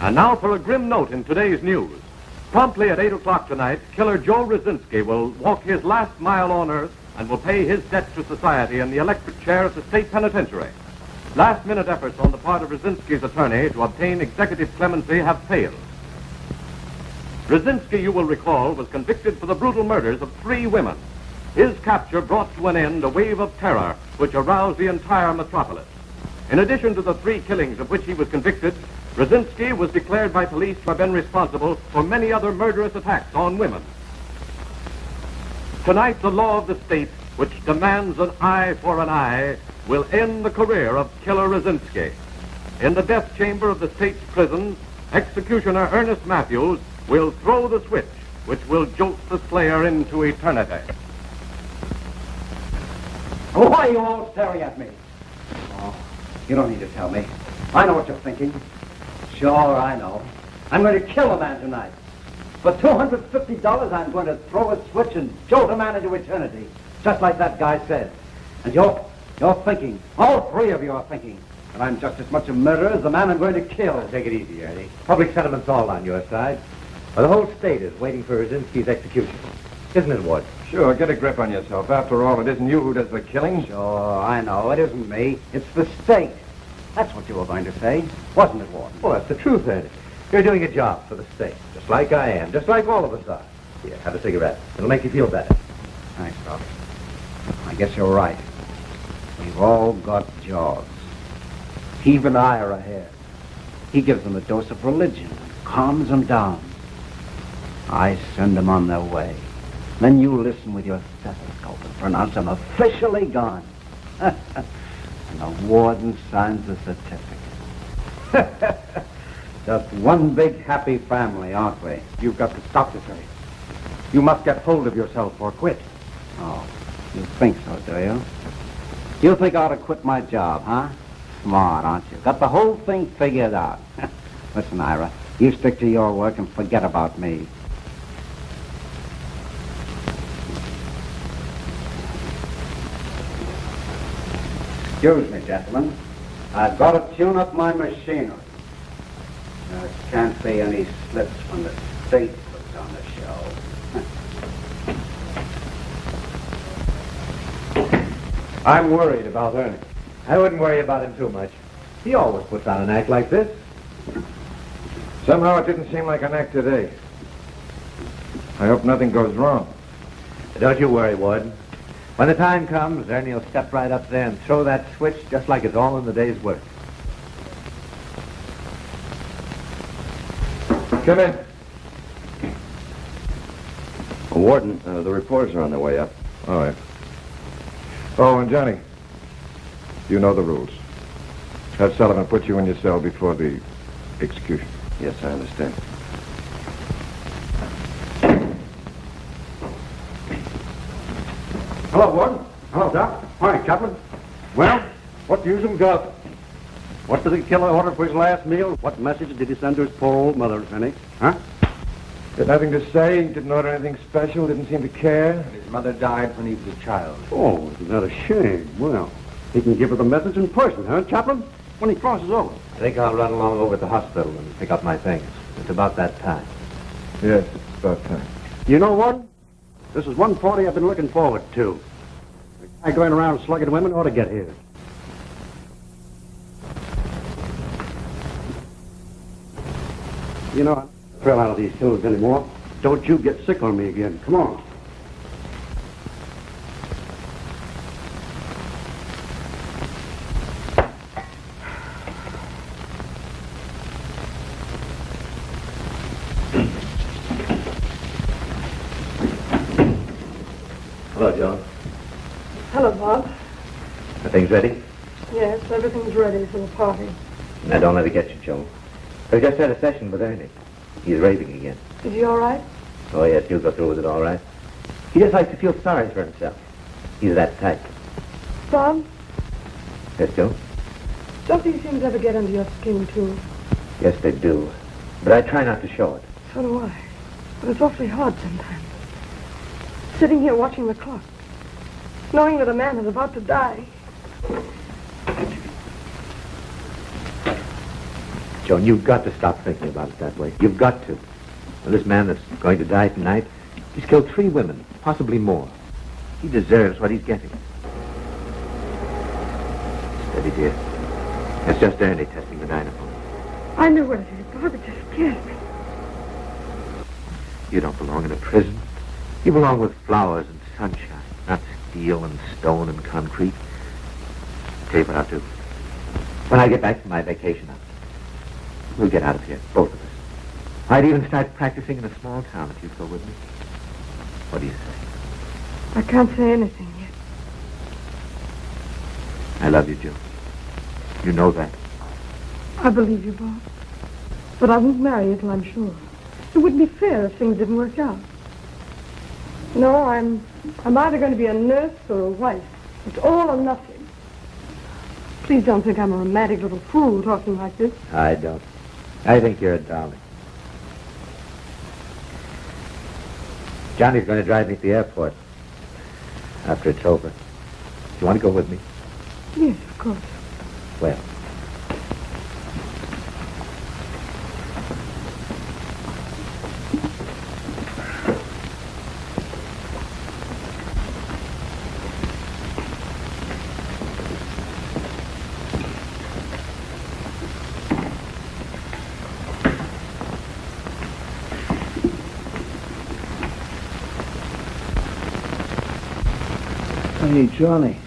And now for a grim note in today's news. Promptly at 8 o'clock tonight, killer Joe Rosinski will walk his last mile on Earth and will pay his debt to society in the electric chair of the state penitentiary. Last-minute efforts on the part of Rosinski's attorney to obtain executive clemency have failed. Rosinski, you will recall, was convicted for the brutal murders of 3 women. His capture brought to an end a wave of terror which aroused the entire metropolis. In addition to the 3 killings of which he was convicted, Rosinski was declared by police to have been responsible for many other murderous attacks on women. Tonight, the law of the state, which demands an eye for an eye, will end the career of killer Rosinski. In the death chamber of the state's prisons, executioner Ernest Matthews will throw the switch which will jolt the slayer into eternity. Why are you all staring at me? Oh, you don't need to tell me. I know what you're thinking. Sure, I know. I'm going to kill a man tonight. For $250, I'm going to throw a switch and jolt a man into eternity. Just like that guy said. And you're thinking, all 3 of you are thinking, that I'm just as much a murderer as the man I'm going to kill. Take it easy, Ernie. Public sentiment's all on your side. Well, the whole state is waiting for Rosinski's execution. Isn't it, Ward? Sure, get a grip on yourself. After all, it isn't you who does the killing. Sure, I know. It isn't me. It's the state. That's what you were going to say, wasn't it, Warden? Well, that's the truth, Ernie. You're doing a job for the state, just like I am, just like all of us are. Here, have a cigarette. It'll make you feel better. Thanks, Doc. I guess you're right. We've all got jobs. Even Ira here. He gives them a dose of religion and calms them down. I send them on their way. Then you listen with your stethoscope and pronounce them officially gone. And the warden signs the certificate. Just one big happy family, aren't we? You've got to stop this, Ernie. You must get hold of yourself or quit. Oh, you think so, do you? You think I ought to quit my job, huh? Smart, aren't you? Got the whole thing figured out. Listen, Ira, you stick to your work and forget about me. Excuse me, gentlemen. I've got to tune up my machinery. There can't be any slips when the state puts on the show. I'm worried about Ernie. I wouldn't worry about him too much. He always puts on an act like this. Somehow it didn't seem like an act today. I hope nothing goes wrong. Don't you worry, Warden. When the time comes, Ernie will step right up there and throw that switch just like it's all in the day's work. Come in. Warden, the reporters are on their way up. All right. Oh, and Johnny, you know the rules. Have Sullivan put you in your cell before the execution. Yes, I understand. Hello, Warden. Hello, Doc. Morning, Chaplain. Well, what news have we got? What did the killer order for his last meal? What message did he send to his poor old mother, Penny? Huh? Had nothing to say, didn't order anything special, didn't seem to care. His mother died when he was a child. Oh, isn't that a shame? Well, he can give her the message in person, huh, Chaplain? When he crosses over. I think I'll run along over to the hospital and pick up my things. It's about that time. Yes, it's about time. You know what? This is one party I've been looking forward to. The guy going around slugging women ought to get here. You know, I don't thrill out of these hills anymore. Don't you get sick on me again. Come on. Hello, Joan. Hello, Bob. Are things ready? Yes, everything's ready for the party. Now, don't let it get you, Joan. I just had a session with Ernie. He's raving again. Is he all right? Oh, yes, he'll go through with it all right. He just likes to feel sorry for himself. He's that type. Bob, Yes, Joan? don't these things ever get under your skin, too? Yes, they do. But I try not to show it. So do I. But it's awfully hard sometimes. Sitting here watching the clock, knowing that a man is about to die. Joan, you've got to stop thinking about it that way. You've got to. And this man that's going to die tonight, he's killed 3 women, possibly more. He deserves what he's getting. Steady, dear. That's just Ernie testing the dynamo. I know what it is, Bob. It just scares me. You don't belong in a prison. You belong with flowers and sunshine, not steel and stone and concrete. Tell you what I'll do. When I get back from my vacation, we'll get out of here, both of us. I'd even start practicing in a small town if you'd go with me. What do you say? I can't say anything yet. I love you, Joe. You know that. I believe you, Bob. But I won't marry you till I'm sure. It wouldn't be fair if things didn't work out. No, I'm either going to be a nurse or a wife. It's all or nothing. Please don't think I'm a romantic little fool talking like this. I don't. I think you're a darling. Johnny's going to drive me to the airport after it's over. Do you want to go with me? Yes, of course. Well. Hey, Johnny.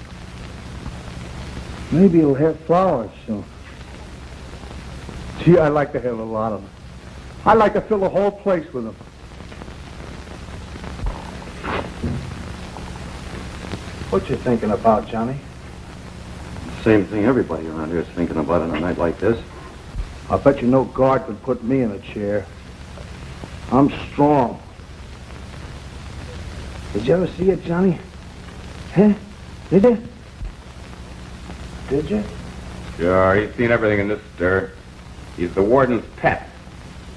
Maybe you'll have flowers soon. Gee, I'd like to have a lot of them. I'd like to fill the whole place with them. What you thinking about, Johnny? Same thing everybody around here is thinking about on a night like this. I bet you no guard could put me in a chair. I'm strong. Did you ever see it, Johnny? Huh? Did you? Did you? Sure, he's seen everything in this stir. He's the warden's pet.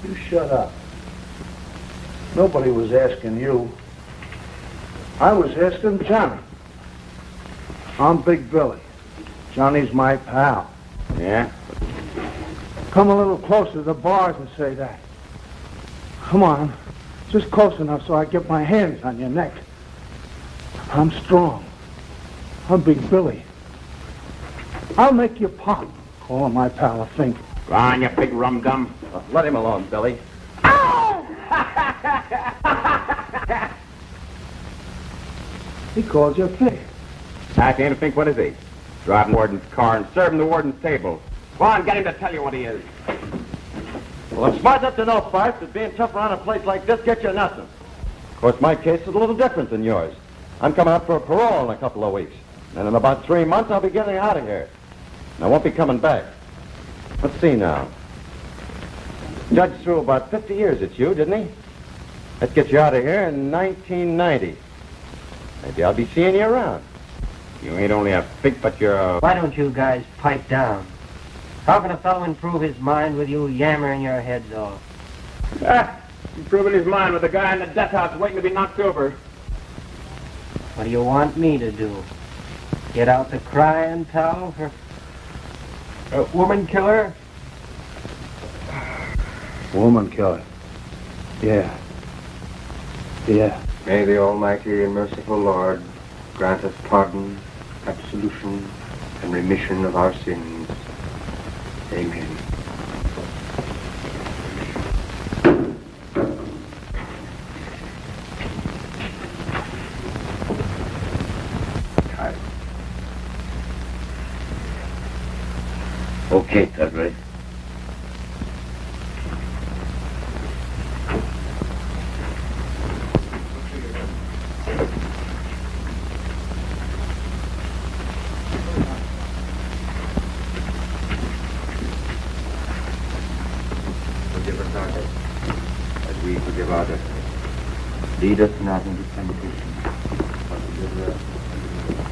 You shut up. Nobody was asking you. I was asking Johnny. I'm Big Billy. Johnny's my pal. Yeah? Come a little closer to the bars and say that. Come on. Just close enough so I get my hands on your neck. I'm strong. I'm Big Billy. I'll make you pop, calling my pal a fink. Go on, you big rum-dum. Let him alone, Billy. He calls you a fink. I can't think what is he? Driving the warden's car and serving the warden's table. Go on, get him to tell you what he is. Well, I'm smart enough to know, Fife, that being tough around a place like this gets you nothing. Of course, my case is a little different than yours. I'm coming up for a parole in a couple of weeks. And in about 3 months, I'll be getting out of here. And I won't be coming back. Let's see now. Judge threw about 50 years at you, didn't he? That gets you out of here in 1990. Maybe I'll be seeing you around. You ain't only a fink, but you're a... Why don't you guys pipe down? How can a fellow improve his mind with you yammering your heads off? Improving his mind with a guy in the death house waiting to be knocked over. What do you want me to do? Get out the crying towel for a woman killer? Woman killer. Yeah. Yeah. May the Almighty and merciful Lord grant us pardon, absolution, and remission of our sins. Amen. Okay, Dudley. Forgive us our debts, as we forgive our debtors. Lead us not into temptation, but deliver us from evil.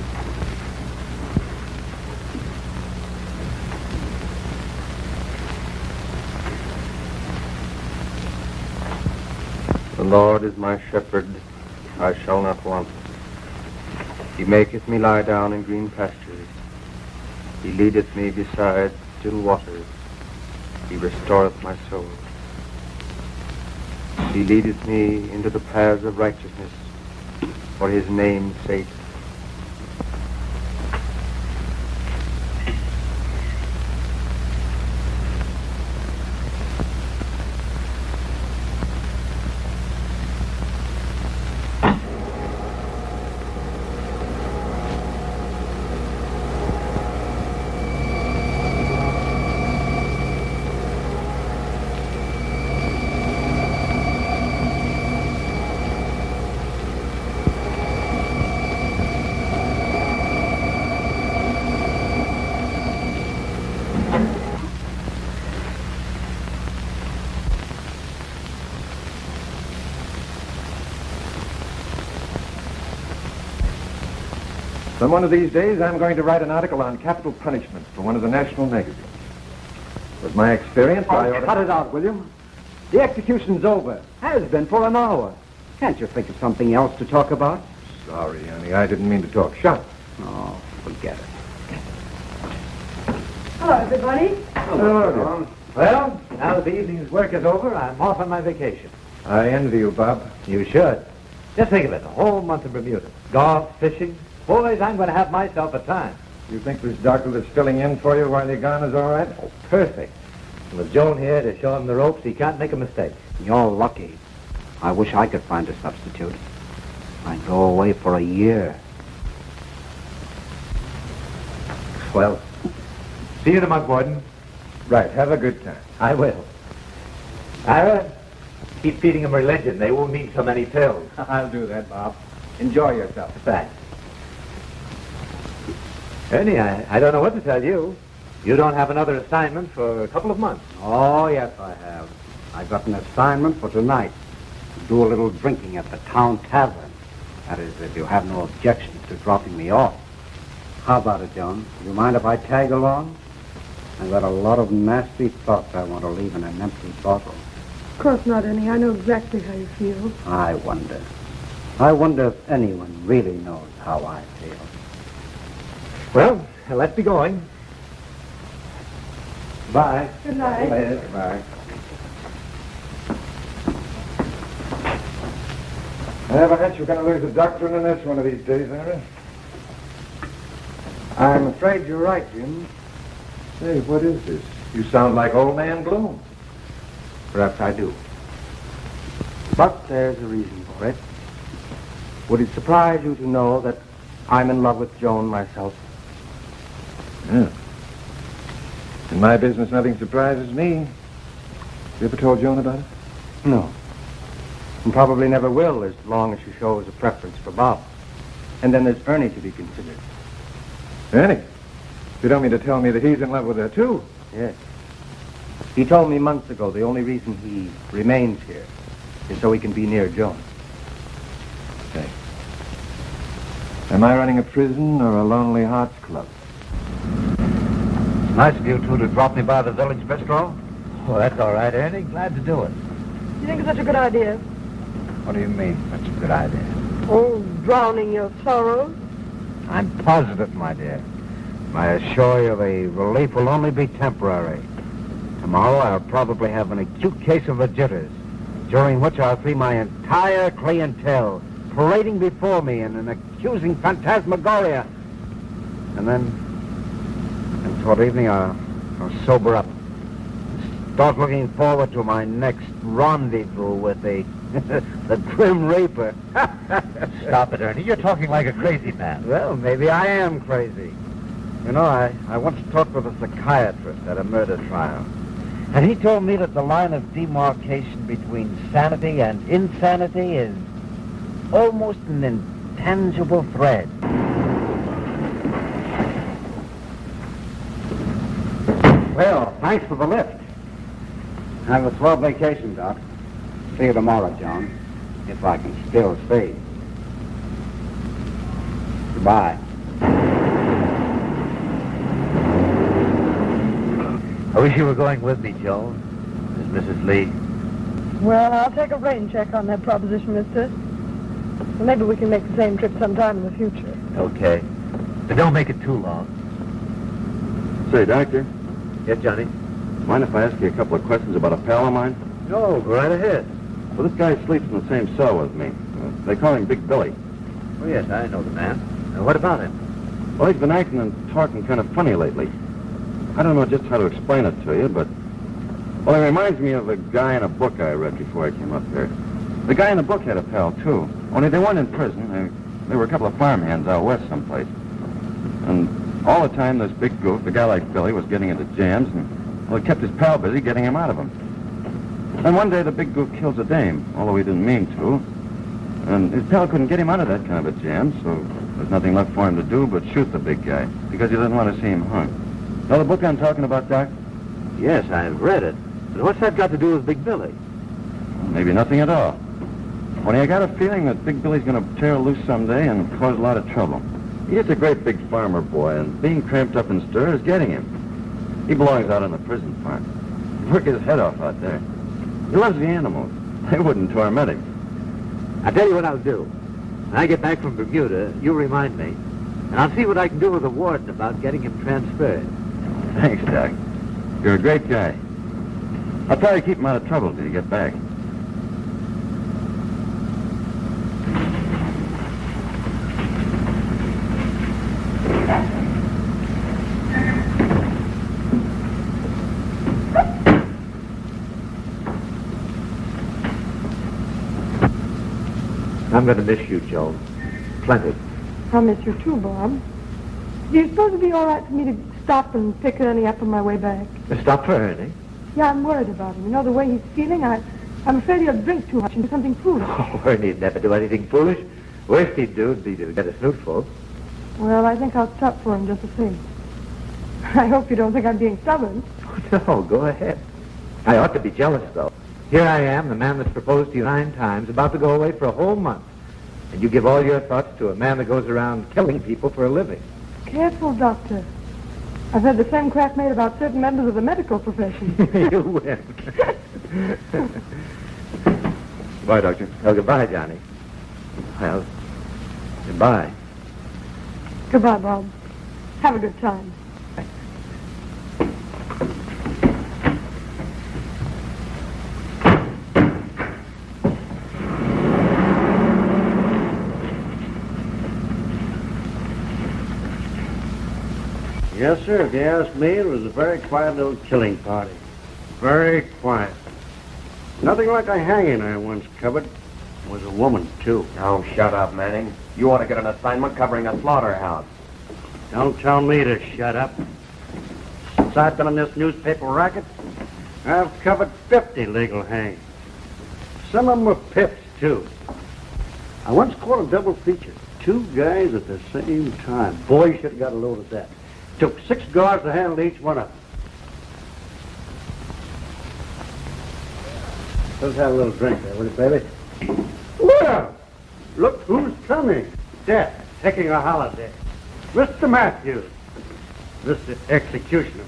The Lord is my shepherd, I shall not want. He maketh me lie down in green pastures. He leadeth me beside still waters. He restoreth my soul. He leadeth me into the paths of righteousness for his name's sake. Some one of these days, I'm going to write an article on capital punishment for one of the national magazines. With my experience, I ought to... Cut it out, William. The execution's over. Has been for an hour. Can't you think of something else to talk about? Sorry, honey, I didn't mean to talk shop. Oh, forget it. Hello, everybody. Hello, John. Well, now that the evening's work is over, I'm off on my vacation. I envy you, Bob. You should. Just think of it, a whole month in Bermuda. Golf, fishing. Boys, I'm going to have myself a time. You think this doctor that's filling in for you while you're gone is all right? Oh, perfect. And with Joan here to show him the ropes, he can't make a mistake. You're lucky. I wish I could find a substitute. I'd go away for a year. Well, see you tomorrow, Gordon. Right, have a good time. I will. Ira, keep feeding him religion. They won't need so many pills. I'll do that, Bob. Enjoy yourself. Thanks. Ernie, I don't know what to tell you. You don't have another assignment for a couple of months. Oh, yes, I have. I've got an assignment for tonight. To do a little drinking at the town tavern. That is, if you have no objections to dropping me off. How about it, John? Do you mind if I tag along? I've got a lot of nasty thoughts I want to leave in an empty bottle. Of course not, Ernie. I know exactly how you feel. I wonder. I wonder if anyone really knows how I feel. Well, let's be going. Bye. Good night. Later. Bye. I have a hunch you're going to lose the doctor in the nest one of these days, Ira. I'm afraid you're right, Jim. Say, what is this? You sound like old man Gloom. Perhaps I do. But there's a reason for it. Would it surprise you to know that I'm in love with Joan myself? Yeah. In my business, nothing surprises me. You ever told Joan about it? No. And probably never will as long as she shows a preference for Bob. And then there's Ernie to be considered. Ernie? You don't mean to tell me that he's in love with her, too? Yes. He told me months ago the only reason he remains here is so he can be near Joan. Say, am I running a prison or a Lonely Hearts Club? Nice of you two to drop me by the village bistro. Well, that's all right, Ernie. Glad to do it. You think it's such a good idea? What do you mean, that's a good idea? Oh, drowning your sorrows? I'm positive, my dear. I assure you the relief will only be temporary. Tomorrow I'll probably have an acute case of the jitters, during which I'll see my entire clientele parading before me in an accusing phantasmagoria. And then toward evening I'll sober up. Start looking forward to my next rendezvous with the Grim Reaper. Stop it, Ernie. You're talking like a crazy man. Well, maybe I am crazy. You know, I once talked with a psychiatrist at a murder trial. And he told me that the line of demarcation between sanity and insanity is almost an intangible thread. Well, thanks for the lift. Have a swell vacation, Doc. See you tomorrow, John. If I can still see. Goodbye. I wish you were going with me, Joan. Is Mrs. Lee? Well, I'll take a rain check on that proposition, mister. Well, maybe we can make the same trip sometime in the future. Okay. But don't make it too long. Say, Doctor, Yes, Johnny? Mind if I ask you a couple of questions about a pal of mine? No, go right ahead. Well, this guy sleeps in the same cell with me. They call him Big Billy. Oh, yes, I know the man. Now, what about him? Well, he's been acting and talking kind of funny lately. I don't know just how to explain it to you, but... Well, he reminds me of a guy in a book I read before I came up here. The guy in the book had a pal, too. Only they weren't in prison. They were a couple of farmhands out west someplace. And all the time, this big goof, a guy like Billy, was getting into jams, and, well, it kept his pal busy getting him out of them. Then one day, the big goof kills a dame, although he didn't mean to. And his pal couldn't get him out of that kind of a jam, so there's nothing left for him to do but shoot the big guy, because he doesn't want to see him hung. Know the book I'm talking about, Doc? Yes, I've read it. But what's that got to do with Big Billy? Well, maybe nothing at all. Only I got a feeling that Big Billy's going to tear loose someday and cause a lot of trouble. He's a great big farmer boy, and being cramped up in stir is getting him. He belongs out on the prison farm. He'd work his head off out there. He loves the animals. They wouldn't torment him. I'll tell you what I'll do. When I get back from Bermuda, you remind me, and I'll see what I can do with the warden about getting him transferred. Thanks, Doc. You're a great guy. I'll try to keep him out of trouble till you get back. I'm going to miss you, Joe. Plenty. I'll miss you too, Bob. Do you suppose it'd be all right for me to stop and pick Ernie up on my way back? Stop for Ernie. Yeah, I'm worried about him. You know, the way he's feeling, I'm afraid he'll drink too much and do something foolish. Oh, Ernie'd never do anything foolish. Worst he'd do would be to get a snootful. Well, I think I'll stop for him just the same. I hope you don't think I'm being stubborn. No, go ahead. I ought to be jealous, though. Here I am, the man that's proposed to you 9 times, about to go away for a whole month. And you give all your thoughts to a man that goes around killing people for a living. Careful, Doctor. I've heard the same crack made about certain members of the medical profession. You win. Goodbye, Doctor. Well, goodbye, Johnny. Well, goodbye. Goodbye, Bob. Have a good time. Yes, sir. If you ask me, it was a very quiet little killing party. Very quiet. Nothing like a hanging I once covered. It was a woman, too. Oh, shut up, Manning. You ought to get an assignment covering a slaughterhouse. Don't tell me to shut up. Since I've been in this newspaper racket, I've covered 50 legal hangings. Some of them were pips, too. I once caught a double feature. 2 guys at the same time. Boy, you should have got a load of that. Took 6 guards to handle each one of them. Let's have a little drink there, will you, baby? Well, look who's coming. Death, taking a holiday. Mr. Matthews. Mr. Executioner.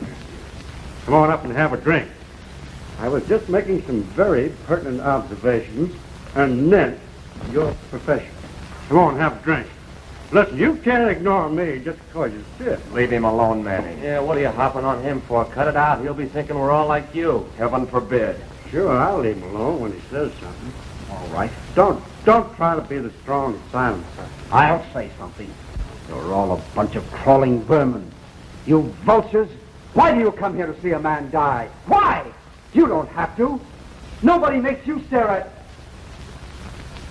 Come on up and have a drink. I was just making some very pertinent observations and then your profession. Come on, have a drink. Listen, you can't ignore me just because you're sick. Leave him alone, Manning. Yeah, what are you hopping on him for? Cut it out. He'll be thinking we're all like you. Heaven forbid. Sure, I'll leave him alone when he says something. All right. Don't try to be the strong and silent person. I'll say something. You're all a bunch of crawling vermin. You vultures. Why do you come here to see a man die? Why? You don't have to. Nobody makes you stare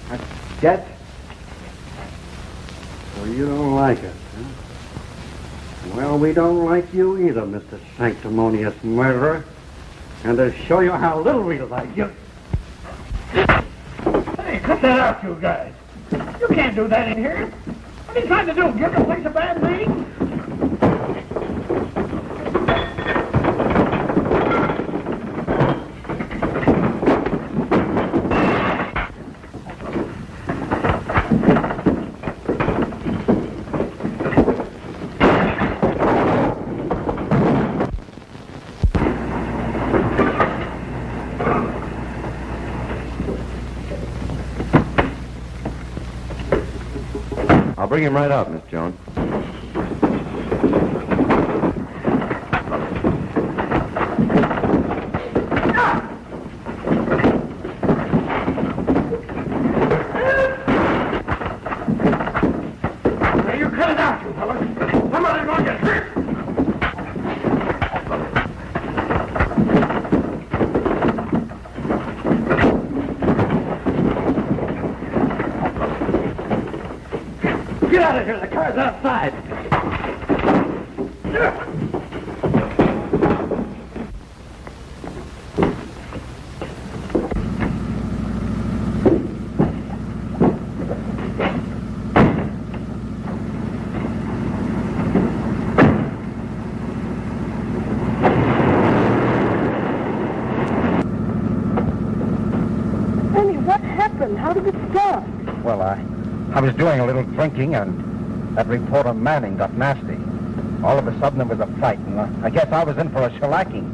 at death. Well, you don't like us, huh? Well, we don't like you either, Mr. Sanctimonious Murderer. And to show you how little we like you... Hey, cut that out, you guys. You can't do that in here. What are you trying to do? Give the place a bad name? I'll bring him right out, Miss Jones. here. The car's outside. Annie, what happened? How did it start? Well, I was doing a little drinking, and that reporter Manning got nasty. All of a sudden, there was a fight, and I guess I was in for a shellacking.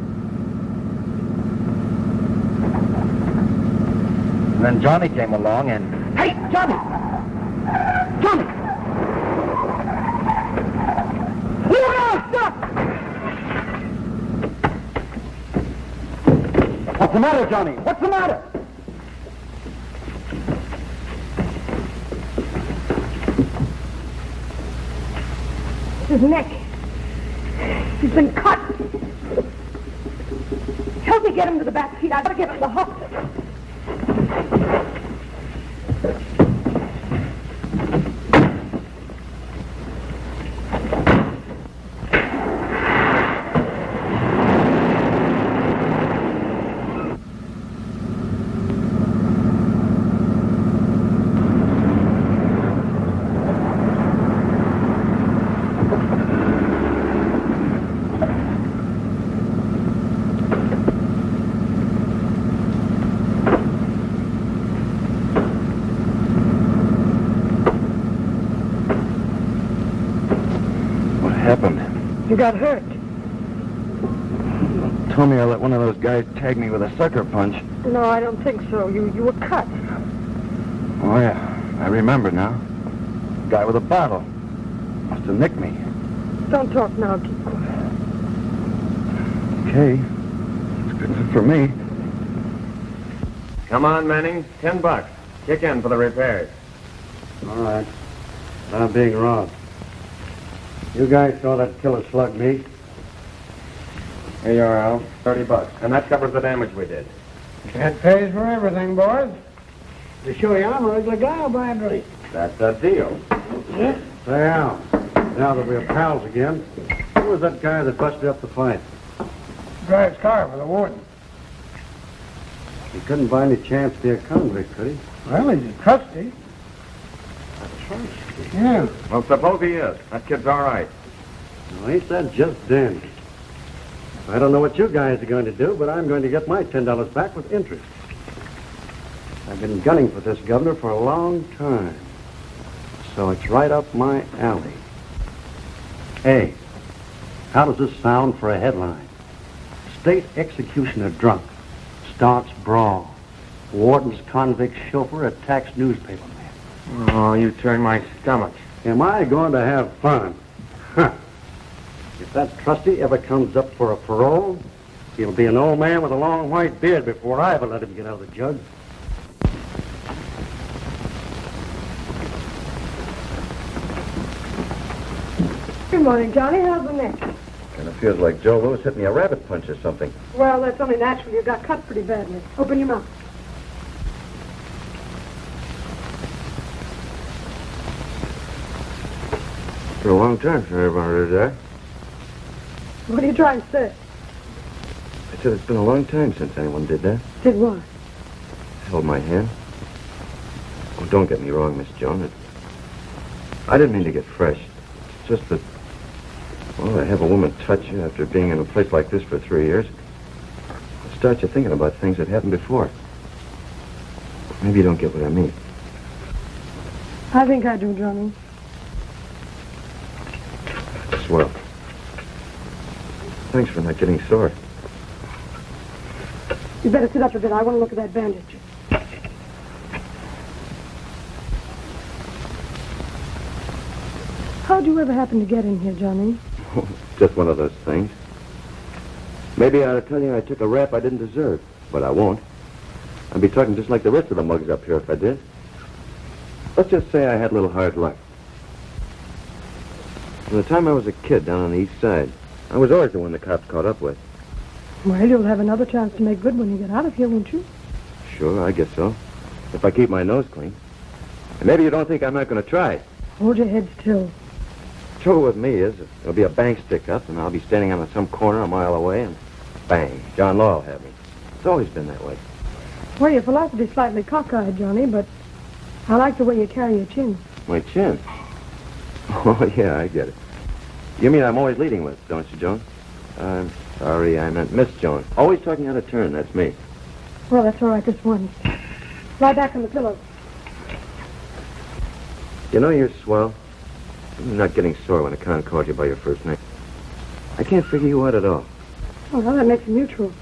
And then Johnny came along, and... Hey, Johnny! Johnny! Stop! What's the matter, Johnny? What's the matter? His neck. He's been cut. Help me get him to the back seat. I've got to get him to the hospital. You got hurt. Told me I let one of those guys tag me with a sucker punch. No, I don't think so. You were cut. Oh, yeah. I remember now. Guy with a bottle. Must have nicked me. Don't talk now. Keep quiet. Okay. It's good enough for me. Come on, Manning. $10. Kick in for the repairs. All right. I'm being robbed. You guys saw that killer slug me. Here you are, Al. $30. And that covers the damage we did. That pays for everything, boys. To show you I'm a regular guy, I'll buy a drink. That's a deal. Yeah? Say, Al, now that we're pals again, who was that guy that busted up the fight? Drives car for the warden. He couldn't by any chance be a convict, could he? Well, he's a trustee. Yeah. Well, suppose he is. That kid's all right. Well, ain't that just dandy? I don't know what you guys are going to do, but I'm going to get my $10 back with interest. I've been gunning for this governor for a long time. So it's right up my alley. Hey, how does this sound for a headline? State executioner drunk. Starts brawl. Warden's convict chauffeur attacks newspaperman. Oh, you turn my stomach. Am I going to have fun? Huh. If that trustee ever comes up for a parole, he'll be an old man with a long white beard before I ever let him get out of the jug. Good morning, Johnny. How's the neck? Kind of feels like Joe Louis hit me a rabbit punch or something. Well, that's only natural. You got cut pretty badly. Open your mouth. For a long time since everybody did that. What are you trying to say? I said it's been a long time since anyone did that. Did what? Held my hand. Oh, don't get me wrong, Miss Jones. I didn't mean to get fresh. It's just that, well, to have a woman touch you after being in a place like this for 3 years, it starts you thinking about things that happened before. Maybe you don't get what I mean. I think I do, Johnny. Swell. Thanks for not getting sore. You better sit up a bit. I want to look at that bandage. How'd you ever happen to get in here, Johnny? Just one of those things. Maybe I ought to tell you I took a rap I didn't deserve, but I won't. I'd be talking just like the rest of the mugs up here if I did. Let's just say I had a little hard luck. From the time I was a kid down on the east side, I was always the one the cops caught up with. Well, you'll have another chance to make good when you get out of here, won't you? Sure, I guess so. If I keep my nose clean. And maybe you don't think I'm not going to try. Hold your head still. Trouble with me is there'll be a bank stick up, and I'll be standing on some corner a mile away, and bang, John Law will have me. It's always been that way. Well, your philosophy's slightly cockeyed, Johnny, but I like the way you carry your chin. My chin? Oh, yeah, I get it. You mean I'm always leading with, don't you, Joan? I'm sorry, I meant Miss Joan. Always talking out of turn, that's me. Well, that's all right this once. Lie back on the pillow. You know you're swell. You're not getting sore when a con calls you by your first name. I can't figure you out at all. Oh, well, that makes it mutual.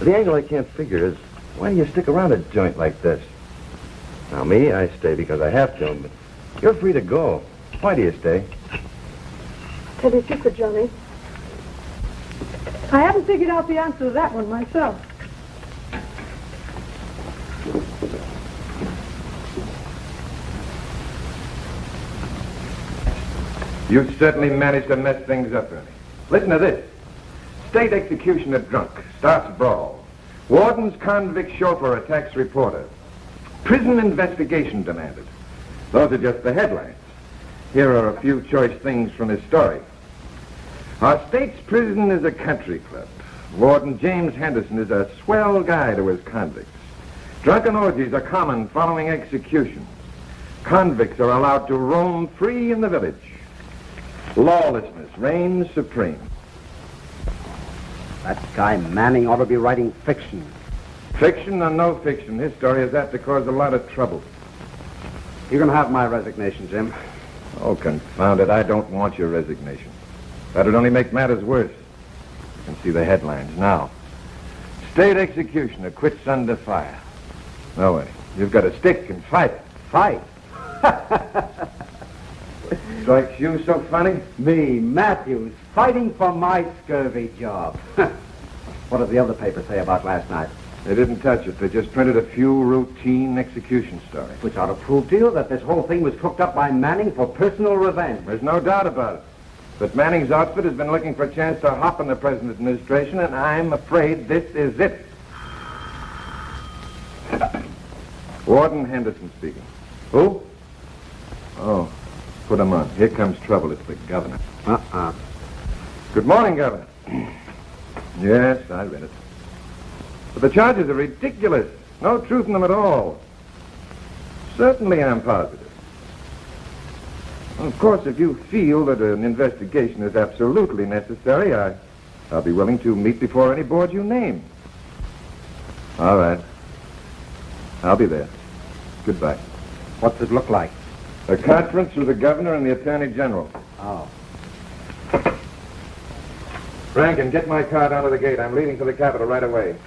The angle I can't figure is, why do you stick around a joint like this? Now, me, I stay because I have to, but you're free to go. Why do you stay? Tell you a secret, Johnny. I haven't figured out the answer to that one myself. You've certainly managed to mess things up, Ernie. Listen to this. State executioner drunk. Starts brawl. Warden's convict chauffeur attacks reporter. Prison investigation demanded. Those are just the headlines. Here are a few choice things from his story. Our state's prison is a country club. Warden James Henderson is a swell guy to his convicts. Drunken orgies are common following executions. Convicts are allowed to roam free in the village. Lawlessness reigns supreme. That guy Manning ought to be writing fiction. Fiction or no fiction, his story is apt to cause a lot of trouble. You can have my resignation, Jim. Oh, confound it, I don't want your resignation. That'd only make matters worse. You can see the headlines now. State executioner quits under fire. No way. You've got to stick and fight it. Fight. Strikes you so funny? Me, Matthews, fighting for my scurvy job. What did the other paper say about last night? They didn't touch it. They just printed a few routine execution stories. Which ought to prove to you that this whole thing was cooked up by Manning for personal revenge. There's no doubt about it. But Manning's outfit has been looking for a chance to hop in the present administration, and I'm afraid this is it. Warden Henderson speaking. Who? Oh, put him on. Here comes trouble. It's the governor. Good morning, Governor. Yes, I read it. But the charges are ridiculous. No truth in them at all. Certainly I'm positive. Of course, if you feel that an investigation is absolutely necessary, I'll be willing to meet before any board you name. All right. I'll be there. Goodbye. What's it look like? A conference with the governor and the attorney general. Oh. Rankin, get my car down to the gate. I'm leaving for the Capitol right away.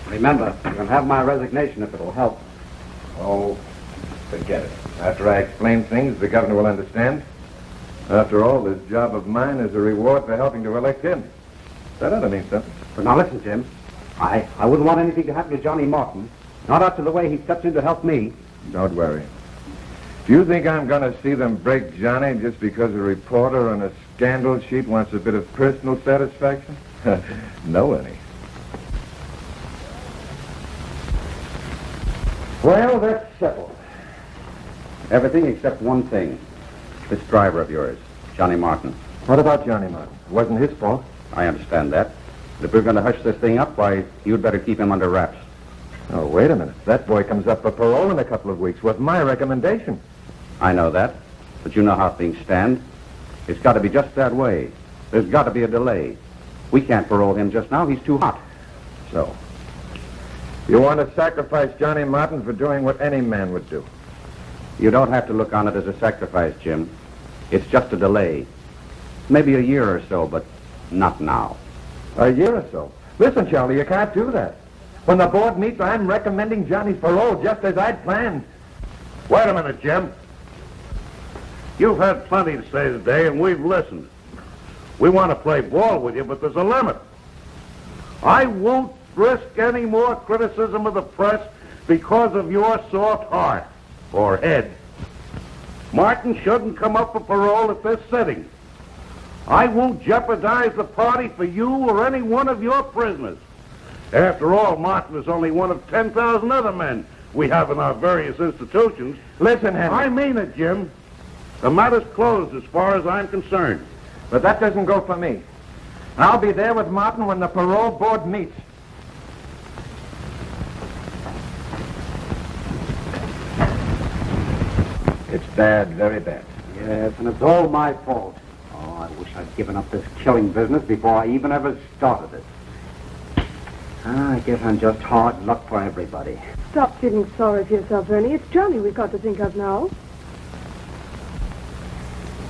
Remember, you can have my resignation if it'll help. Oh, forget it. After I explain things, the governor will understand. After all, this job of mine is a reward for helping to elect him. That ought to mean something. But now listen, Jim. I wouldn't want anything to happen to Johnny Martin. Not after the way he steps in to help me. Don't worry. Do you think I'm going to see them break Johnny just because a reporter on a scandal sheet wants a bit of personal satisfaction? No, any. Well, that's settled. Everything except one thing. This driver of yours, Johnny Martin. What about Johnny Martin? It wasn't his fault. I understand that. But if we're going to hush this thing up, why, you'd better keep him under wraps. Oh, wait a minute. That boy comes up for parole in a couple of weeks with my recommendation. I know that. But you know how things stand. It's got to be just that way. There's got to be a delay. We can't parole him just now. He's too hot. So, you want to sacrifice Johnny Martin for doing what any man would do? You don't have to look on it as a sacrifice, Jim. It's just a delay. Maybe a year or so, but not now. A year or so? Listen, Charlie, you can't do that. When the board meets, I'm recommending Johnny's parole just as I'd planned. Wait a minute, Jim. You've had plenty to say today, and we've listened. We want to play ball with you, but there's a limit. I won't risk any more criticism of the press because of your soft heart or head. Martin shouldn't come up for parole at this sitting. I won't jeopardize the party for you or any one of your prisoners. After all, Martin is only one of 10,000 other men we have in our various institutions. Listen, Henry. I mean it, Jim. The matter's closed as far as I'm concerned. But that doesn't go for me. I'll be there with Martin when the parole board meets. It's bad, very bad. Yes, and it's all my fault. Oh, I wish I'd given up this killing business before I even ever started it. I guess I'm just hard luck for everybody. Stop feeling sorry for yourself, Ernie. It's Johnny we've got to think of now.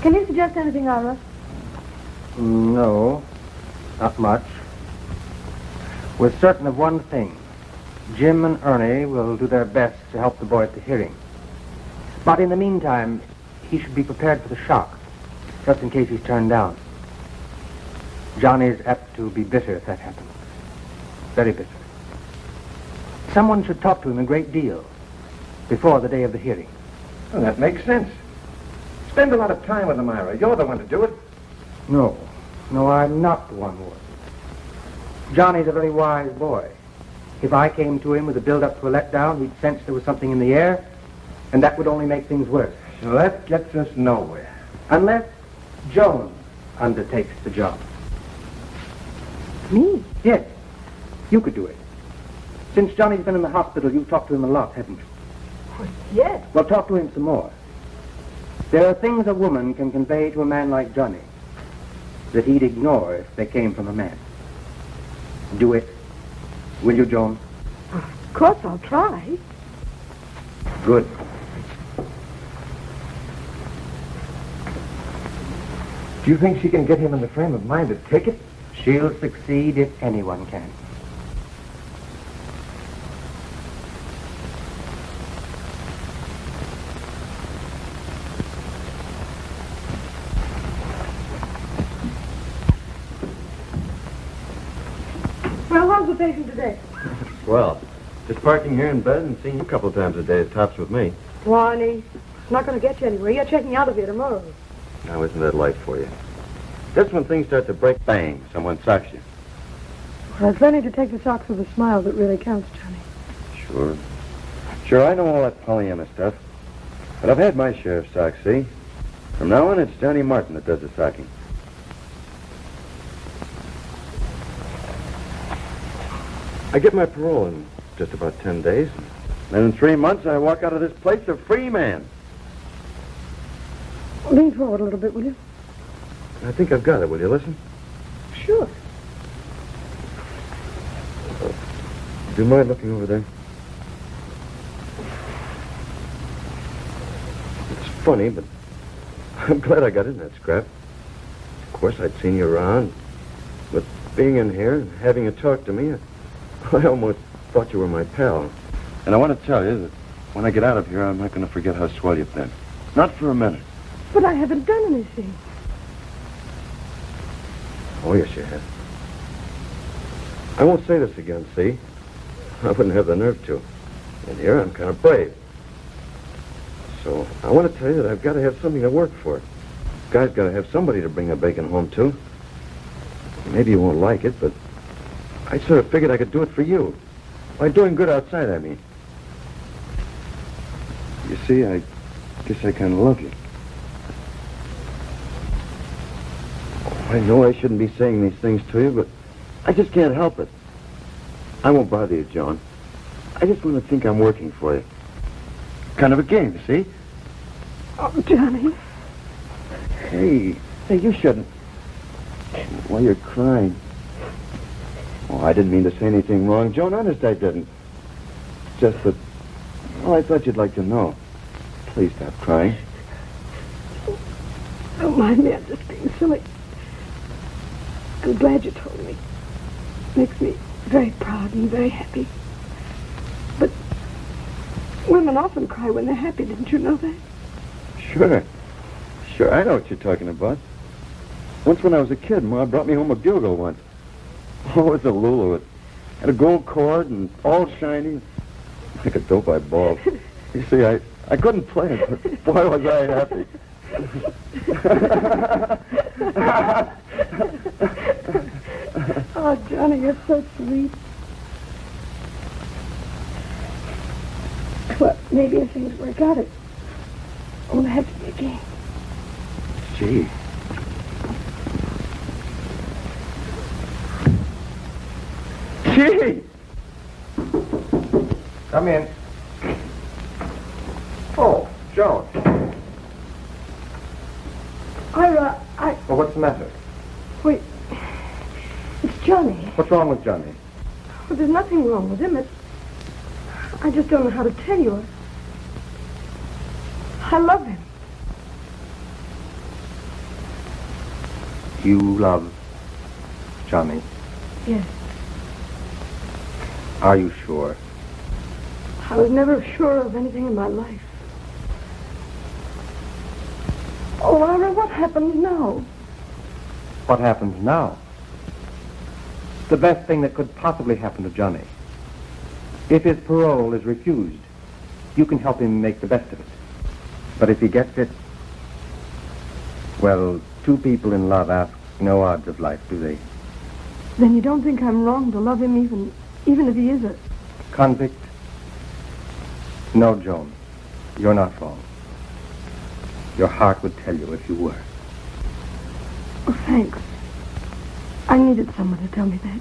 Can you suggest anything, Ira? No, not much. We're certain of one thing. Jim and Ernie will do their best to help the boy at the hearing. But in the meantime, he should be prepared for the shock, just in case he's turned down. Johnny's apt to be bitter if that happens. Very bitter. Someone should talk to him a great deal before the day of the hearing. Well, that makes sense. Spend a lot of time with him, Ira. You're the one to do it. No, I'm not the one who would. Johnny's a very wise boy. If I came to him with a build-up to a letdown, he'd sense there was something in the air, and that would only make things worse. So that gets us nowhere. Unless Joan undertakes the job. Me? Yes, you could do it. Since Johnny's been in the hospital, you've talked to him a lot, haven't you? Yes. Well, talk to him some more. There are things a woman can convey to a man like Johnny that he'd ignore if they came from a man. Do it. Will you, Joan? Of course, I'll try. Good. Do you think she can get him in the frame of mind to take it? She'll succeed if anyone can. Well, how's the patient today? Well, just parking here in bed and seeing you a couple of times a day at tops with me. Barney, it's not going to get you anywhere. You're checking out of here tomorrow. Now, isn't that light for you? Just when things start to break, bang, someone socks you. Well, it's learning to take the shocks with a smile that really counts, Johnny. Sure. Sure, I know all that Pollyanna stuff. But I've had my share of socks, see? From now on, it's Johnny Martin that does the socking. I get my parole in just about 10 days. Then in 3 months, I walk out of this place a free man. Lean forward a little bit, will you? I think I've got it. Will you listen? Sure. Do you mind looking over there? It's funny, but I'm glad I got in that scrap. Of course, I'd seen you around. But being in here and having you talk to me, I almost thought you were my pal. And I want to tell you that when I get out of here, I'm not going to forget how swell you've been. Not for a minute. But I haven't done anything. Oh, yes, you have. I won't say this again, see? I wouldn't have the nerve to. And here I'm kind of brave. So I want to tell you that I've got to have something to work for. Guy's got to have somebody to bring the bacon home to. Maybe you won't like it, but I sort of figured I could do it for you. By doing good outside, I mean. You see, I guess I kind of love you. I know I shouldn't be saying these things to you, but I just can't help it. I won't bother you, John. I just want to think I'm working for you. Kind of a game, see? Oh, Johnny. Hey, you shouldn't. Why, you're crying. Oh, I didn't mean to say anything wrong, Joan. Honest, I didn't. Just that, well, I thought you'd like to know. Please stop crying. Don't mind me, I'm just being silly. I'm glad you told me. Makes me very proud and very happy. But women often cry when they're happy. Didn't you know that? Sure. Sure, I know what you're talking about. Once when I was a kid, Ma brought me home a bugle once. Oh, it's a Lulu. It had a gold cord and all shiny. Like a dope I bawled. You see, I couldn't play it, but boy, was I happy. Oh, Johnny, you're so sweet. Maybe if things work out, it won't have to be a game. Gee. Gee! Come in. Oh, Joan. Ira, Well, what's the matter? Wait. It's Johnny. What's wrong with Johnny? Well, there's nothing wrong with him. I just don't know how to tell you. I love him. You love Johnny? Yes. Are you sure? I was never sure of anything in my life. Oh, Ira, what happens now? What happens now? The best thing that could possibly happen to Johnny. If his parole is refused, you can help him make the best of it. But if he gets it, well, two people in love ask no odds of life, do they? Then you don't think I'm wrong to love him even if he is a... Convict? No, Joan. You're not wrong. Your heart would tell you if you were. Oh, thanks. I needed someone to tell me that.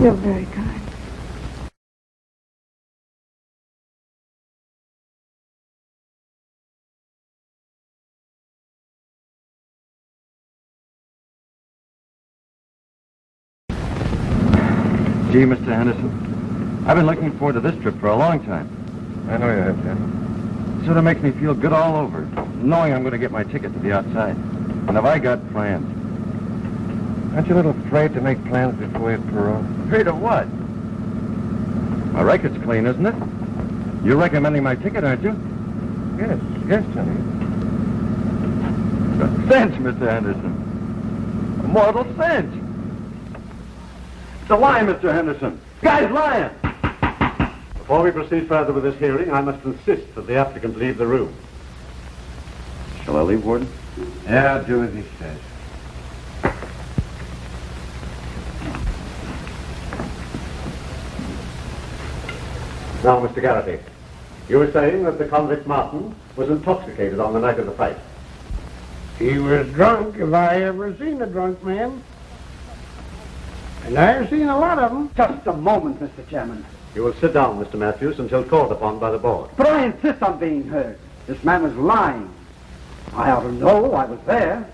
You're very kind. Gee, Mr. Henderson, I've been looking forward to this trip for a long time. I know you have, Jim. Sort of makes me feel good all over, knowing I'm going to get my ticket to the outside. And have I got plans? Aren't you a little afraid to make plans before you have parole? Afraid of what? My record's clean, isn't it? You're recommending my ticket, aren't you? Yes, Johnny. Cinch, Mr. Henderson. A mortal cinch. It's a lie, Mr. Henderson. Guy's lying. Before we proceed further with this hearing, I must insist that the applicant leave the room. Shall I leave, Warden? Yeah, do as he says. Now, Mr. Garrity, you were saying that the convict Martin was intoxicated on the night of the fight. He was drunk if I ever seen a drunk man. And I've seen a lot of them. Just a moment, Mr. Chairman. You will sit down, Mr. Matthews, until called upon by the board. But I insist on being heard. This man was lying. I ought to know. I was there.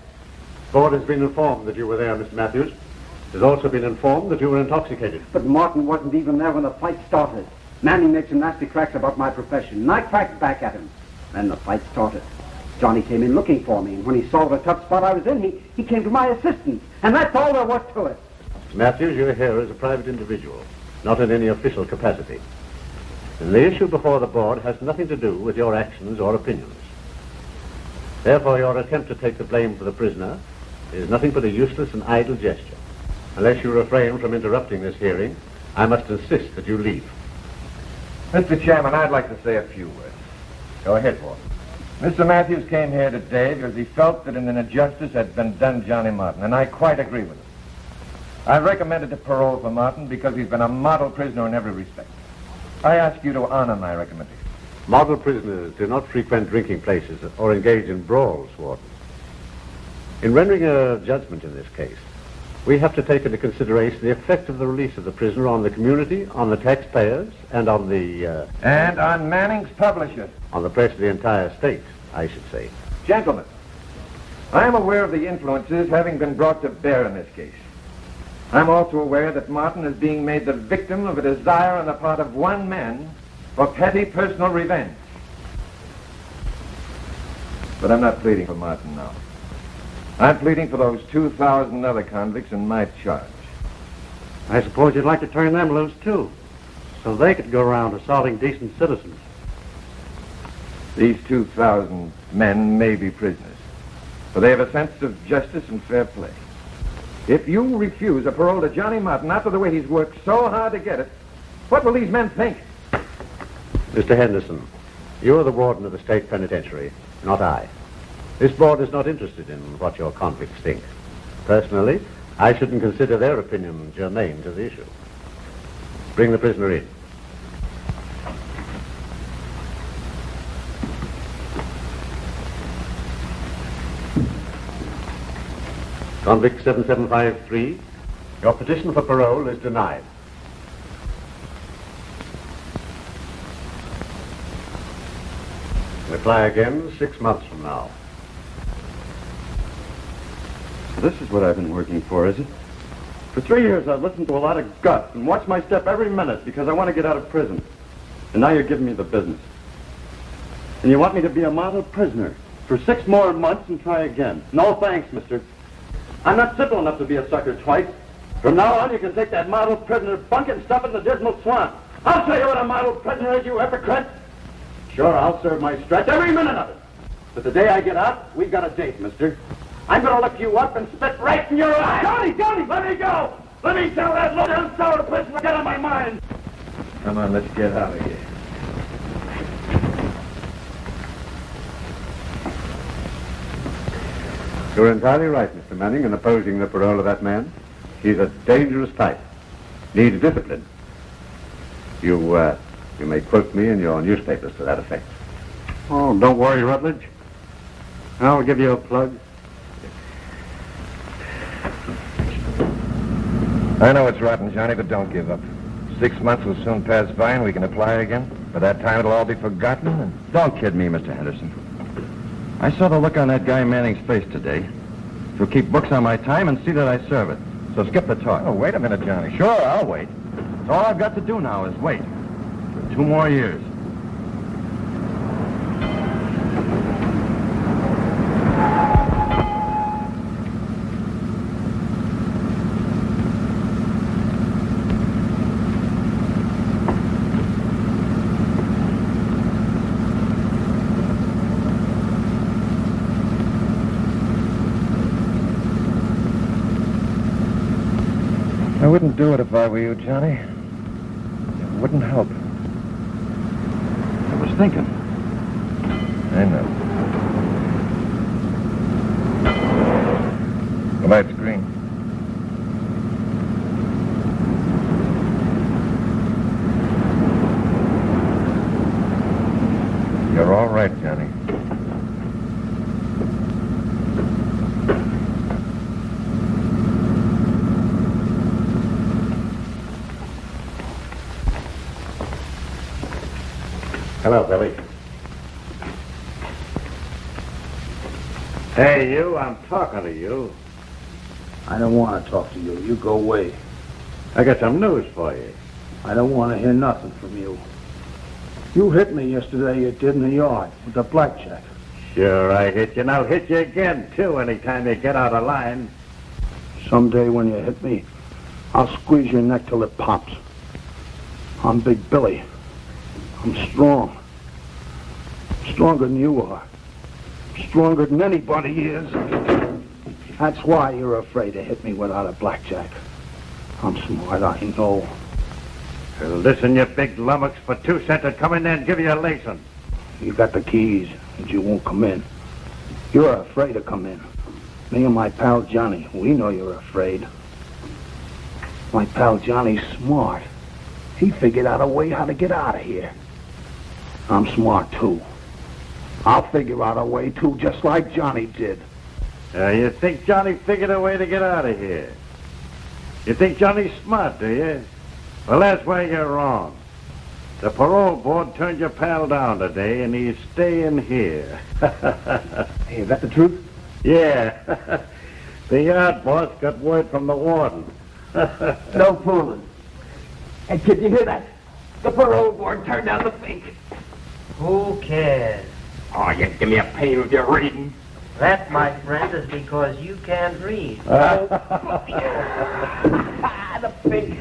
The board has been informed that you were there, Mr. Matthews. It has also been informed that you were intoxicated. But Martin wasn't even there when the fight started. Manning made some nasty cracks about my profession, and I cracked back at him. Then the fight started. Johnny came in looking for me, and when he saw the tough spot I was in, he came to my assistance. And that's all there was to it. Mr. Matthews, you're here as a private individual, not in any official capacity. And the issue before the board has nothing to do with your actions or opinions. Therefore, your attempt to take the blame for the prisoner is nothing but a useless and idle gesture. Unless you refrain from interrupting this hearing, I must insist that you leave. Mr. Chairman, I'd like to say a few words. Go ahead, Warden. Mr. Matthews came here today because he felt that an injustice had been done Johnny Martin, and I quite agree with him. I've recommended a parole for Martin because he's been a model prisoner in every respect. I ask you to honor my recommendation. Model prisoners do not frequent drinking places or engage in brawls, Warden. In rendering a judgment in this case, we have to take into consideration the effect of the release of the prisoner on the community, on the taxpayers, and on the... And on Manning's publisher. On the press of the entire state, I should say. Gentlemen, I am aware of the influences having been brought to bear in this case. I'm also aware that Martin is being made the victim of a desire on the part of one man for petty personal revenge. But I'm not pleading for Martin now. I'm pleading for those 2,000 other convicts in my charge. I suppose you'd like to turn them loose, too, so they could go around assaulting decent citizens. These 2,000 men may be prisoners, but they have a sense of justice and fair play. If you refuse a parole to Johnny Martin after the way he's worked so hard to get it, what will these men think? Mr. Henderson, you are the warden of the state penitentiary, not I. This board is not interested in what your convicts think. Personally, I shouldn't consider their opinion germane to the issue. Bring the prisoner in. Convict 7753, your petition for parole is denied. Reply again 6 months from now. This is what I've been working for, is it? For 3 years, I've listened to a lot of guts and watched my step every minute because I want to get out of prison. And now you're giving me the business. And you want me to be a model prisoner for 6 more months and try again. No thanks, mister. I'm not simple enough to be a sucker twice. From now on, you can take that model prisoner bunk and stuff in the dismal swamp. I'll show you what a model prisoner is, you hypocrite. Sure, I'll serve my stretch, every minute of it. But the day I get out, we've got a date, mister. I'm going to look you up and spit right in your eye. Johnny, let me go. Let me tell that low-down sour prisoner to get on my mind. Come on, let's get out of here. You're entirely right, Mr. Manning, in opposing the parole of that man. He's a dangerous type. Needs discipline. You may quote me in your newspapers to that effect. Oh, don't worry, Rutledge. I'll give you a plug. I know it's rotten, Johnny, but don't give up. 6 months will soon pass by and we can apply again. By that time, it'll all be forgotten. And don't kid me, Mr. Henderson. I saw the look on that guy Manning's face today. He'll keep books on my time and see that I serve it. So skip the talk. Oh, wait a minute, Johnny. Sure, I'll wait. All I've got to do now is wait. For 2 more years. I wouldn't do it if I were you, Johnny. It wouldn't help. I was thinking. I know. The light's green. You're all right, Johnny. Hello, Billy. Hey, you, I'm talking to you. I don't want to talk to you. You go away. I got some news for you. I don't want to hear nothing from you. You hit me yesterday, you did in the yard with the blackjack. Sure, I hit you, and I'll hit you again, too, anytime you get out of line. Someday when you hit me, I'll squeeze your neck till it pops. I'm Big Billy. I'm strong. Stronger than you are. Stronger than anybody is. That's why you're afraid to hit me without a blackjack. I'm smart, I know. Well, listen, you big lummox, for 2 cents I'd come in there and give you a lacing. You got the keys, and you won't come in. You're afraid to come in. Me and my pal Johnny, we know you're afraid. My pal Johnny's smart. He figured out a way how to get out of here. I'm smart, too. I'll figure out a way, too, just like Johnny did. You think Johnny figured a way to get out of here? You think Johnny's smart, do you? Well, that's where you're wrong. The parole board turned your pal down today, and he's staying here. Hey, is that the truth? Yeah. The yard boss got word from the warden. No fooling. Hey, kid, you hear that? The parole board turned down the fink. Who cares? Oh, you give me a pain with your reading. That, my friend, is because you can't read. The fink.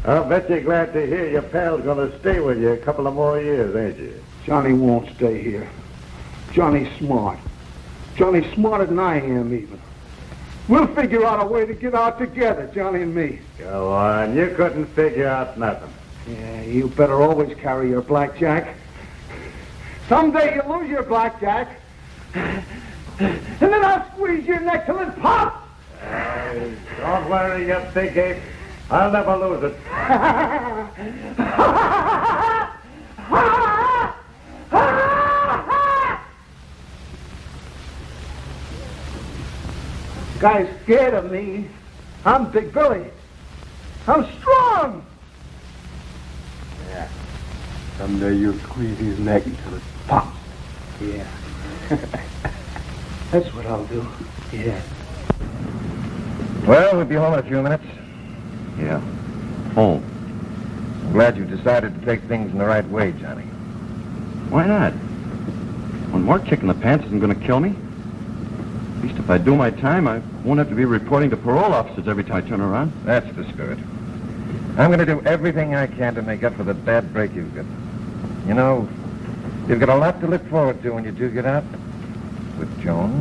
I'll bet you're glad to hear your pal's going to stay with you a couple of more years, ain't you? Johnny won't stay here. Johnny's smart. Johnny's smarter than I am, even. We'll figure out a way to get out together, Johnny and me. Go on. You couldn't figure out nothing. Yeah, you better always carry your blackjack. Someday you'll lose your blackjack. And then I'll squeeze your neck till it pops. Don't worry, you big ape. I'll never lose it. Guy's scared of me. I'm Big Billy. I'm strong. Yeah. Someday you'll squeeze his neck until it pops. Yeah. That's what I'll do. Yeah. Well, we'll be home in a few minutes. Yeah. Home. I'm glad you decided to take things in the right way, Johnny. Why not? One more kick in the pants isn't going to kill me. At least if I do my time, I won't have to be reporting to parole officers every time I turn around. That's the spirit. I'm going to do everything I can to make up for the bad break you've got. You know, you've got a lot to look forward to when you do get out. With Joan.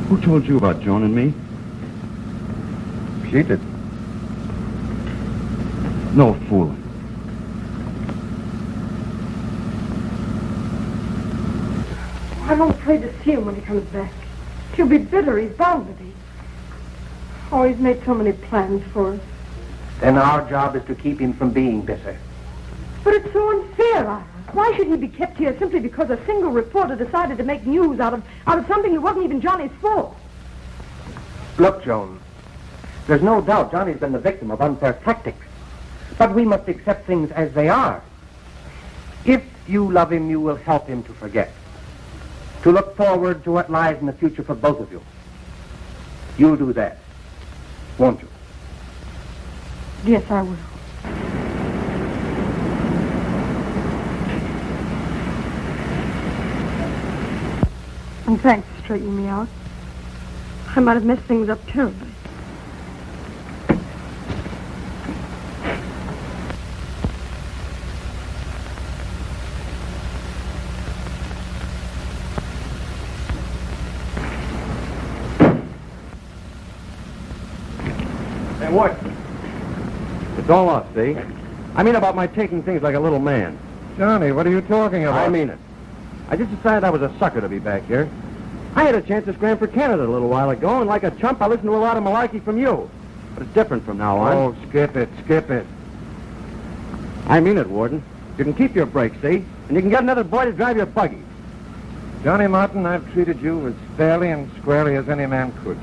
Who told you about Joan and me? She did. No fooling. I'm afraid to see him when he comes back. He'll be bitter. He's bound to be. Oh, he's made so many plans for us. Then our job is to keep him from being bitter. But it's so unfair, Ira. Why should he be kept here simply because a single reporter decided to make news out of something that wasn't even Johnny's fault? Look, Joan, there's no doubt Johnny's been the victim of unfair tactics. But we must accept things as they are. If you love him, you will help him to forget. To look forward to what lies in the future for both of you. You'll do that, won't you? Yes, I will. And thanks for straightening me out. I might have messed things up terribly. Hey, what? It's all off, see? I mean about my taking things like a little man. Johnny, what are you talking about? I mean it. I just decided I was a sucker to be back here. I had a chance to scram for Canada a little while ago, and like a chump, I listened to a lot of malarkey from you. But it's different from now on. Oh, skip it, skip it. I mean it, Warden. You can keep your break, see? And you can get another boy to drive your buggy. Johnny Martin, I've treated you as fairly and squarely as any man could.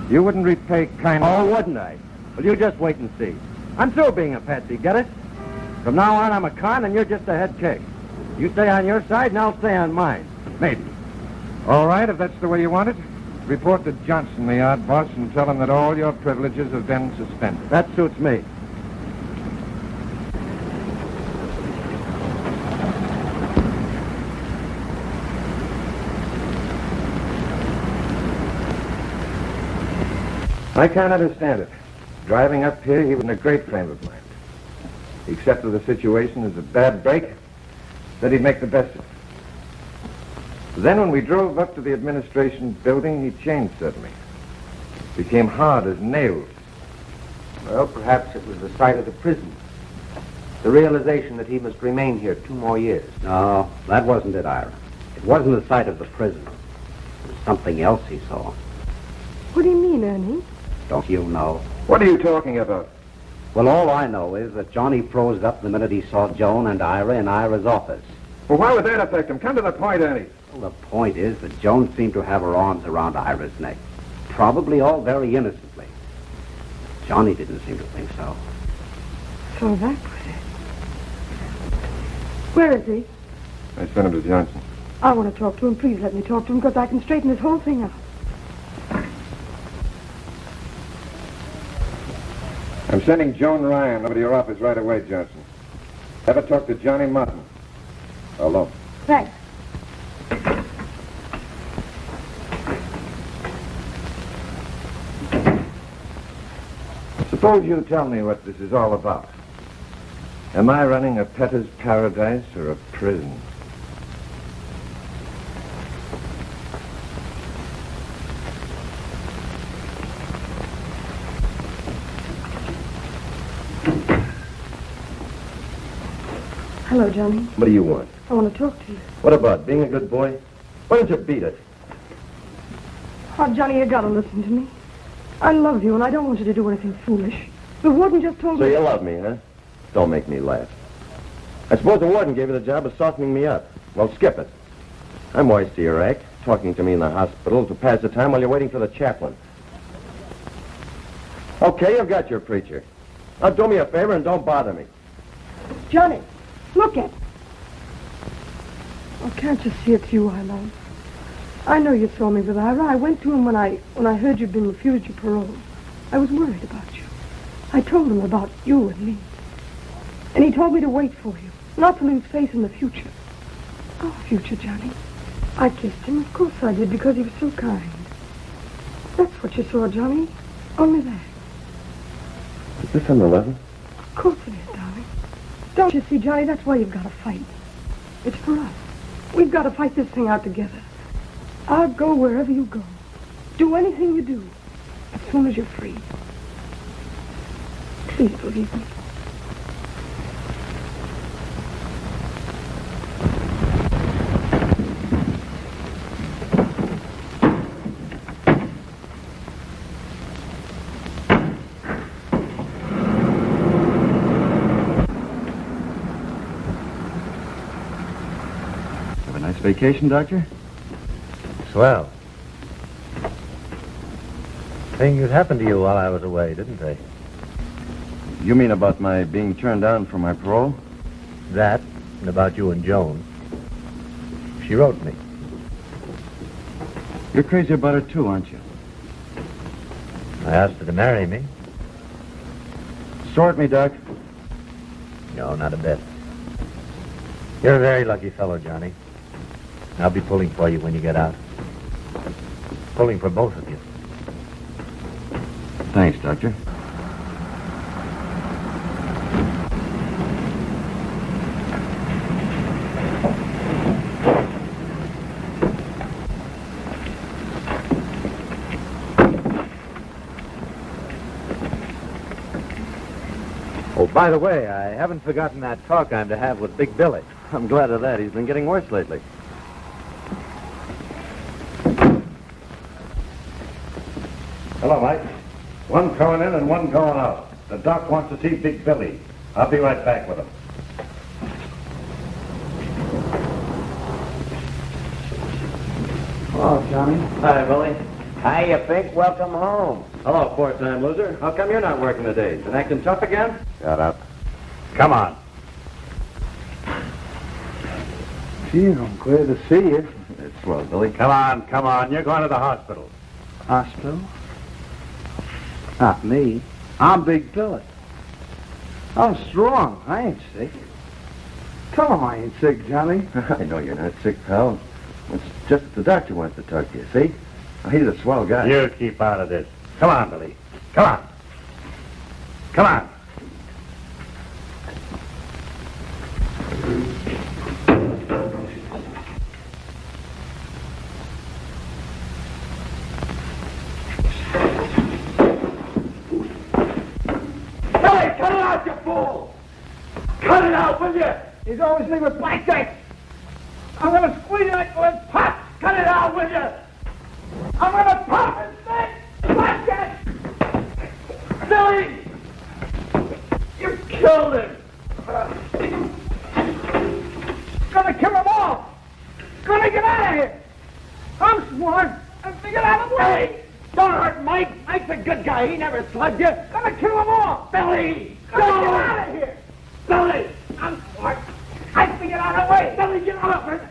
You wouldn't repay kindness. Oh, wouldn't I? Well, you just wait and see. I'm through being a patsy, get it? From now on, I'm a con, and you're just a head kick. You stay on your side, and I'll stay on mine. Maybe. All right, if that's the way you want it. Report to Johnson, the yard boss, and tell him that all your privileges have been suspended. That suits me. I can't understand it. Driving up here, he was in a great frame of mind. He accepted the situation as a bad break, said he'd make the best of it. Then when we drove up to the administration building, he changed suddenly. Became hard as nails. Well, perhaps it was the sight of the prison. The realization that he must remain here 2 more years. No, that wasn't it, Ira. It wasn't the sight of the prison. It was something else he saw. What do you mean, Ernie? Don't you know? What are you talking about? Well, all I know is that Johnny froze up the minute he saw Joan and Ira in Ira's office. Well, why would that affect him? Come to the point, Ernie. Well, the point is that Joan seemed to have her arms around Ira's neck. Probably all very innocently. Johnny didn't seem to think so. So that was it. Where is he? I sent him to Johnson. I want to talk to him. Please let me talk to him, because I can straighten this whole thing out. I'm sending Joan Ryan over to your office right away, Johnson. Have her talk to Johnny Martin. Alone. Thanks. Suppose you tell me what this is all about. Am I running a petter's paradise or a prison? Hello, Johnny. What do you want? I want to talk to you. What about being a good boy? Why don't you beat it? Oh, Johnny, you gotta listen to me. I love you, and I don't want you to do anything foolish. The warden just told So me... you love me, huh? Don't make me laugh. I suppose the warden gave you the job of softening me up. Well, skip it. I'm wise to your act, talking to me in the hospital to pass the time while you're waiting for the chaplain. Okay, you've got your preacher. Now do me a favor and don't bother me. Johnny, look at... Oh, can't you see it's you I love? I know you saw me with Ira. I went to him when I heard you'd been refused your parole. I was worried about you. I told him about you and me. And he told me to wait for you, not to lose faith in the future. Our future, Johnny. I kissed him. Of course I did, because he was so kind. That's what you saw, Johnny. Only that. Is this an 11? Of course it is, darling. Don't you see, Johnny? That's why you've got to fight. It's for us. We've got to fight this thing out together. I'll go wherever you go. Do anything you do, as soon as you're free. Please believe me. Have a nice vacation, Doctor? Swell. Things happened to you while I was away, didn't they? You mean about my being turned down for my parole? That, and about you and Joan. She wrote me. You're crazy about her, too, aren't you? I asked her to marry me. Sore at me, Doc? No, not a bit. You're a very lucky fellow, Johnny. I'll be pulling for you when you get out. Pulling for both of you. Thanks, Doctor. Oh, by the way, I haven't forgotten that talk I'm to have with Big Billy. I'm glad of that. He's been getting worse lately. Hello, Mike. One coming in and one going out. The doc wants to see Big Billy. I'll be right back with him. Hello, Johnny. Hi, Billy. Hiya, Pink. Welcome home. Hello, four-time loser. How come you're not working today? Been acting tough again? Shut up. Come on. Gee, I'm glad to see you. It's swell, Billy. Come on. You're going to the hospital. Hospital? Not me. I'm Big Billy. I'm strong. I ain't sick. Tell him I ain't sick, Johnny. I know you're not sick, pal. It's just that the doctor wants to talk to you, see? He's a swell guy. You keep out of this. Come on, Billy. Come on. Come on. Billy, cut it out, you fool! Cut it out, will you? He's always leaving blackjacks. I'm gonna squeeze it until it pops. Cut it out, will you? I'm gonna pop his thing! Blackjack! Billy! You killed him! Gonna kill them all! Gonna get out of here! I'm smart! I'm gonna get out of the way! Don't hurt Mike! Mike's a good guy. He never slugged you. Gonna kill them all! Billy! Gonna get out of here! Billy! I'm smart! I can get out of the way! Billy, get out of here!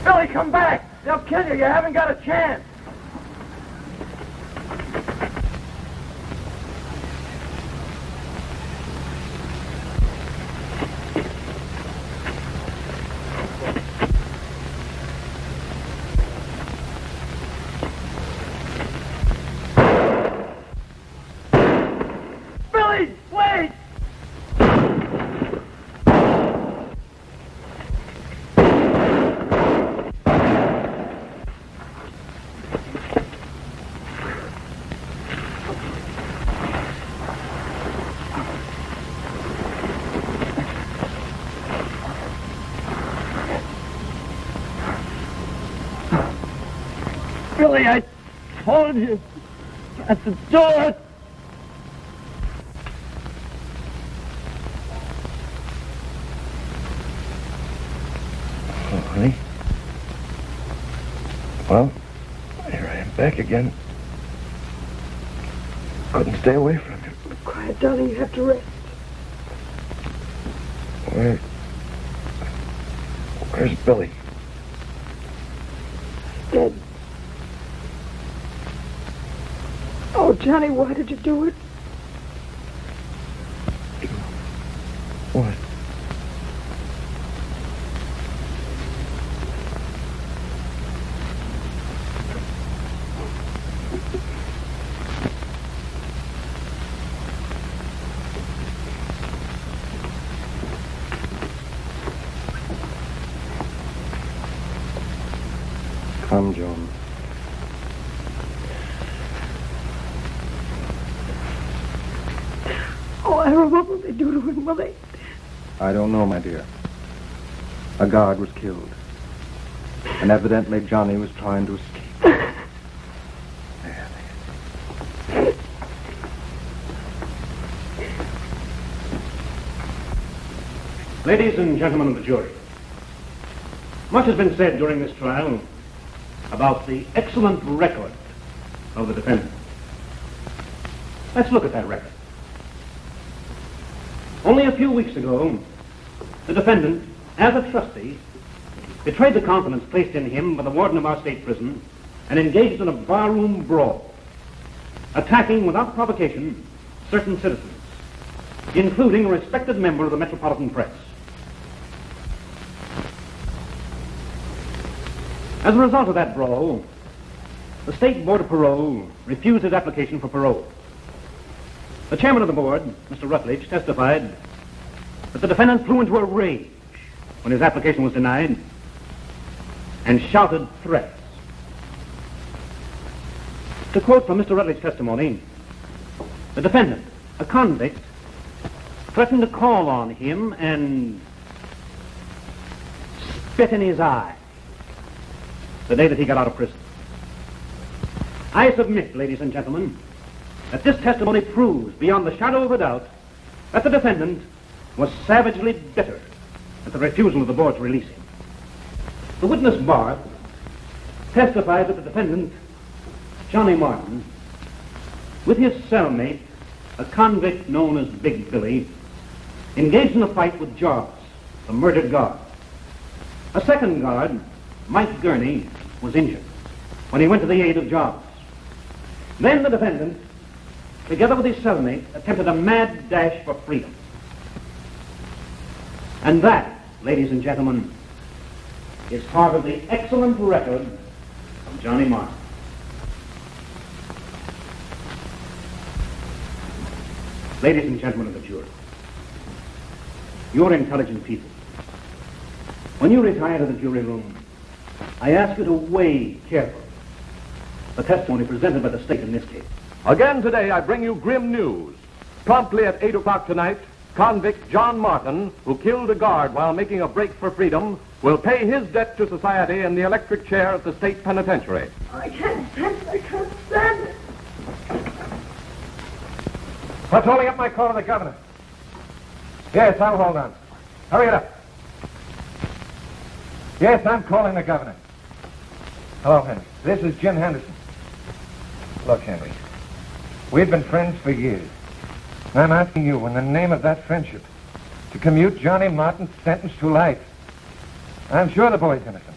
Billy, come back! They'll kill you. You haven't got a chance. Billy, wait! Billy, I told you not to do it. Oh, honey. Well, here I am back again. Couldn't stay away from you. Quiet, darling. You have to rest. Where's Billy? Dead. Oh, Johnny, why did you do it? What? Come, John. Oh, Ira, what will they do to him? Will they? I don't know, my dear. A guard was killed. And evidently Johnny was trying to escape. Ladies and gentlemen of the jury, much has been said during this trial about the excellent record of the defendant. Let's look at that record. Only a few weeks ago, the defendant, as a trustee, betrayed the confidence placed in him by the warden of our state prison and engaged in a barroom brawl, attacking without provocation certain citizens, including a respected member of the Metropolitan Press. As a result of that brawl, the State Board of Parole refused his application for parole. The chairman of the board, Mr. Rutledge, testified that the defendant flew into a rage when his application was denied and shouted threats. To quote from Mr. Rutledge's testimony, the defendant, a convict, threatened to call on him and spit in his eye the day that he got out of prison. I submit, ladies and gentlemen, that this testimony proves beyond the shadow of a doubt that the defendant was savagely bitter at the refusal of the board to release him. The witness, Barth, testified that the defendant, Johnny Martin, with his cellmate, a convict known as Big Billy, engaged in a fight with Jarvis, the murdered guard. A second guard, Mike Gurney, was injured when he went to the aid of Jarvis. Then the defendant, together with his cellmate, attempted a mad dash for freedom. And that, ladies and gentlemen, is part of the excellent record of Johnny Martin. Ladies and gentlemen of the jury, you're intelligent people. When you retire to the jury room, I ask you to weigh carefully the testimony presented by the state in this case. Again today, I bring you grim news. Promptly at 8 o'clock tonight, convict John Martin, who killed a guard while making a break for freedom, will pay his debt to society in the electric chair at the state penitentiary. I can't stand it. I can't stand it. What's holding up my call to the governor? Yes, I'll hold on. Hurry it up. Yes, I'm calling the governor. Hello, Henry. This is Jim Henderson. Look, Henry, we've been friends for years. I'm asking you, in the name of that friendship, to commute Johnny Martin's sentence to life. I'm sure the boy's innocent.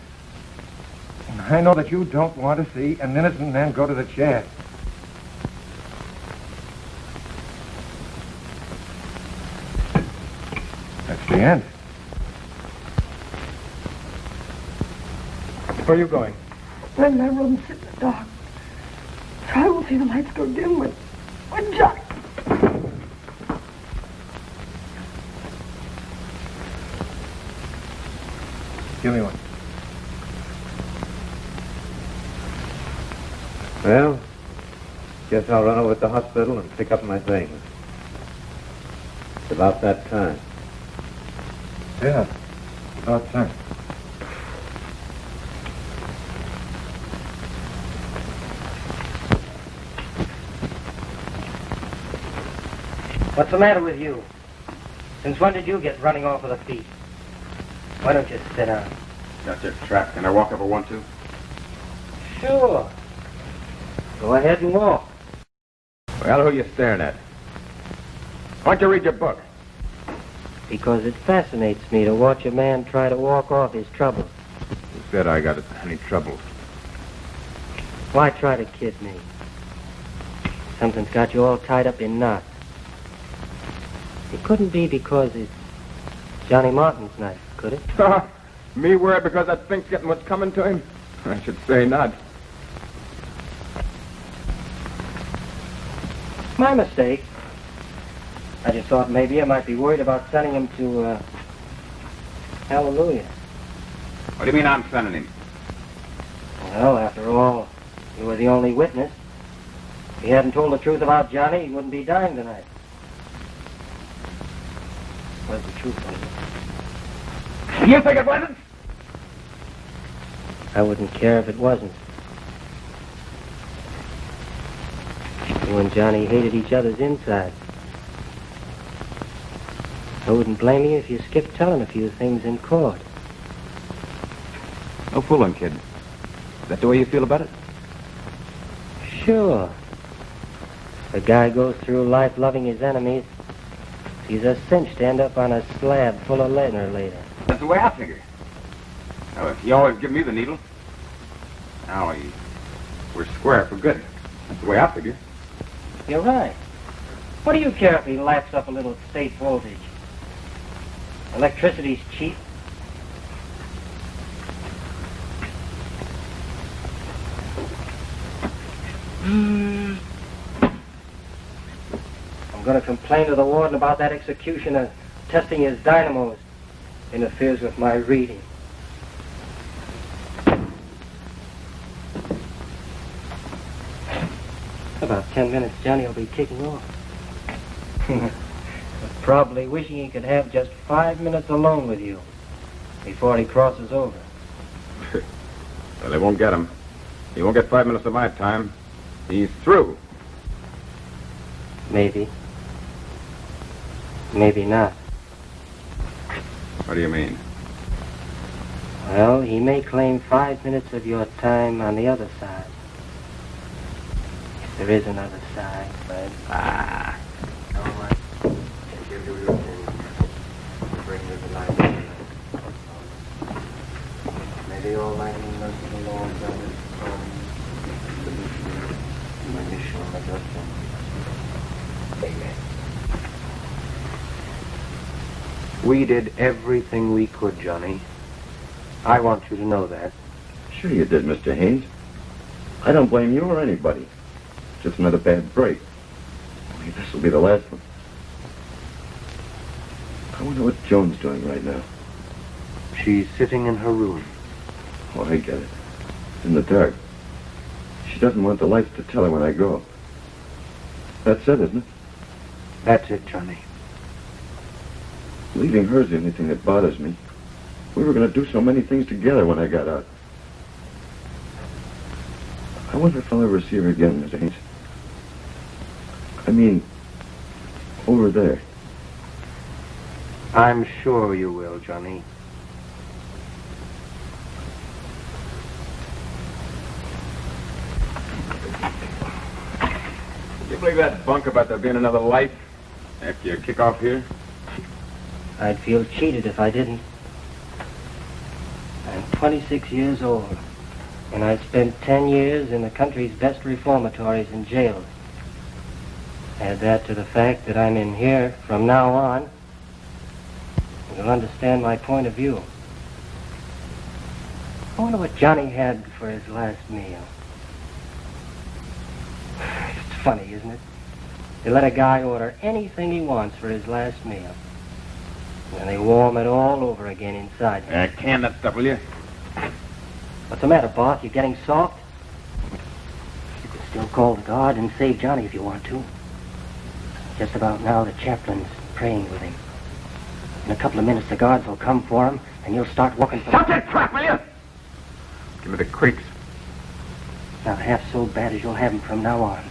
And I know that you don't want to see an innocent man go to the chair. That's the end. Where are you going? Then my room sit in the dark. So I will see the lights go dim when Johnny... Give me one. Well, guess I'll run over to the hospital and pick up my things. It's about that time. Yeah, about time. What's the matter with you? Since when did you get running off with a feet? Why don't you sit down? Got your trap. Can I walk if I want to? Sure. Go ahead and walk. Well, who are you staring at? Why don't you read your book? Because it fascinates me to watch a man try to walk off his troubles. Who said I got any trouble? Why try to kid me? Something's got you all tied up in knots. It couldn't be because it's Johnny Martin's knife, could it? Me worried because I think's getting what's coming to him? I should say not. My mistake. I just thought maybe I might be worried about sending him to, Hallelujah. What do you mean I'm sending him? Well, after all, you were the only witness. If he hadn't told the truth about Johnny, he wouldn't be dying tonight. What's the truth, was it? You think it wasn't? I wouldn't care if it wasn't. You and Johnny hated each other's insides. I wouldn't blame you if you skipped telling a few things in court. No fooling, kid. Is that the way you feel about it? Sure. A guy goes through life loving his enemies. He's a cinch to end up on a slab full of lead later. That's the way I figure. Now, if you always give me the needle, now we're square for good. That's the way I figure. You're right. What do you care if he laps up a little state voltage? Electricity's cheap. I'm going to complain to the warden about that executioner testing his dynamos. Interferes with my reading. About 10 minutes, Johnny will be kicking off. Probably wishing he could have just 5 minutes alone with you before he crosses over. Well, they won't get him. He won't get 5 minutes of my time. He's through. Maybe. Maybe not. What do you mean? Well, he may claim 5 minutes of your time on the other side. If there is another side, but... All right. Just give you your thing. Bring you the light. Maybe all lightning runs to the Lord God is from my mission on my judgment. Amen. We did everything we could, Johnny. I want you to know that. Sure you did, Mr. Haynes. I don't blame you or anybody. Just another bad break. Only this will be the last one. I wonder what Joan's doing right now. She's sitting in her room. Oh, I get it. In the dark. She doesn't want the lights to tell her when I go. That's it, isn't it? That's it, Johnny. Leaving her's the only thing that bothers me. We were going to do so many things together when I got out. I wonder if I'll ever see her again, Mr. Haynes. I mean, over there. I'm sure you will, Johnny. You believe that bunk about there being another life after you kick off here? I'd feel cheated if I didn't. I'm 26 years old, and I've spent 10 years in the country's best reformatories and jails. Add that to the fact that I'm in here from now on, and you'll understand my point of view. I wonder what Johnny had for his last meal. It's funny, isn't it? They let a guy order anything he wants for his last meal. And they warm it all over again inside. Can that stuff, will you? What's the matter, boss? You getting soft? You can still call the guard and save Johnny if you want to. Just about now, the chaplain's praying with him. In a couple of minutes, the guards will come for him, and you'll start walking for... Stop that crap, will you? Give me the creeps. Not half so bad as you'll have him from now on.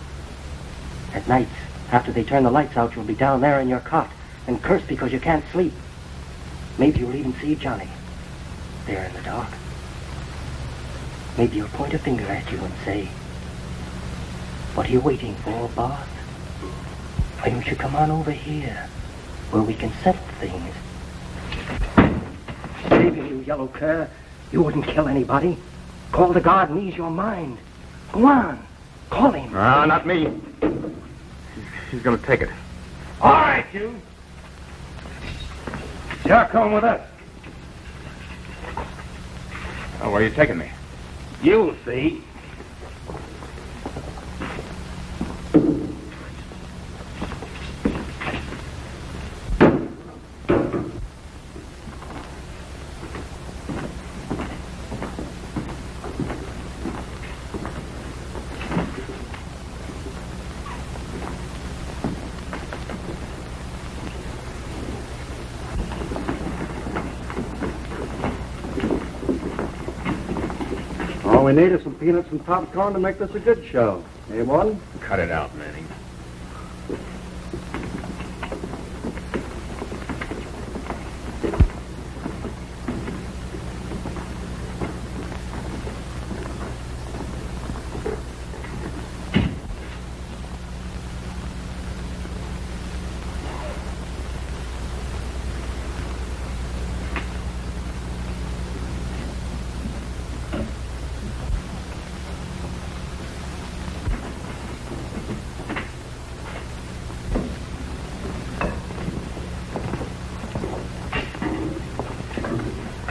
At nights, After they turn the lights out, you'll be down there in your cot and curse because you can't sleep. Maybe you'll even see Johnny there in the dark. Maybe he'll point a finger at you and say, "What are you waiting for, boss? Why don't you come on over here where we can settle things?" Saving you, yellow cur. You wouldn't kill anybody. Call the guard and ease your mind. Go on. Call him. Not me. He's going to take it. All right, you. You're coming with us. Oh, where are you taking me? You'll see. All we need is some peanuts and popcorn to make this a good show. Eh, Warden? Cut it out, Manning.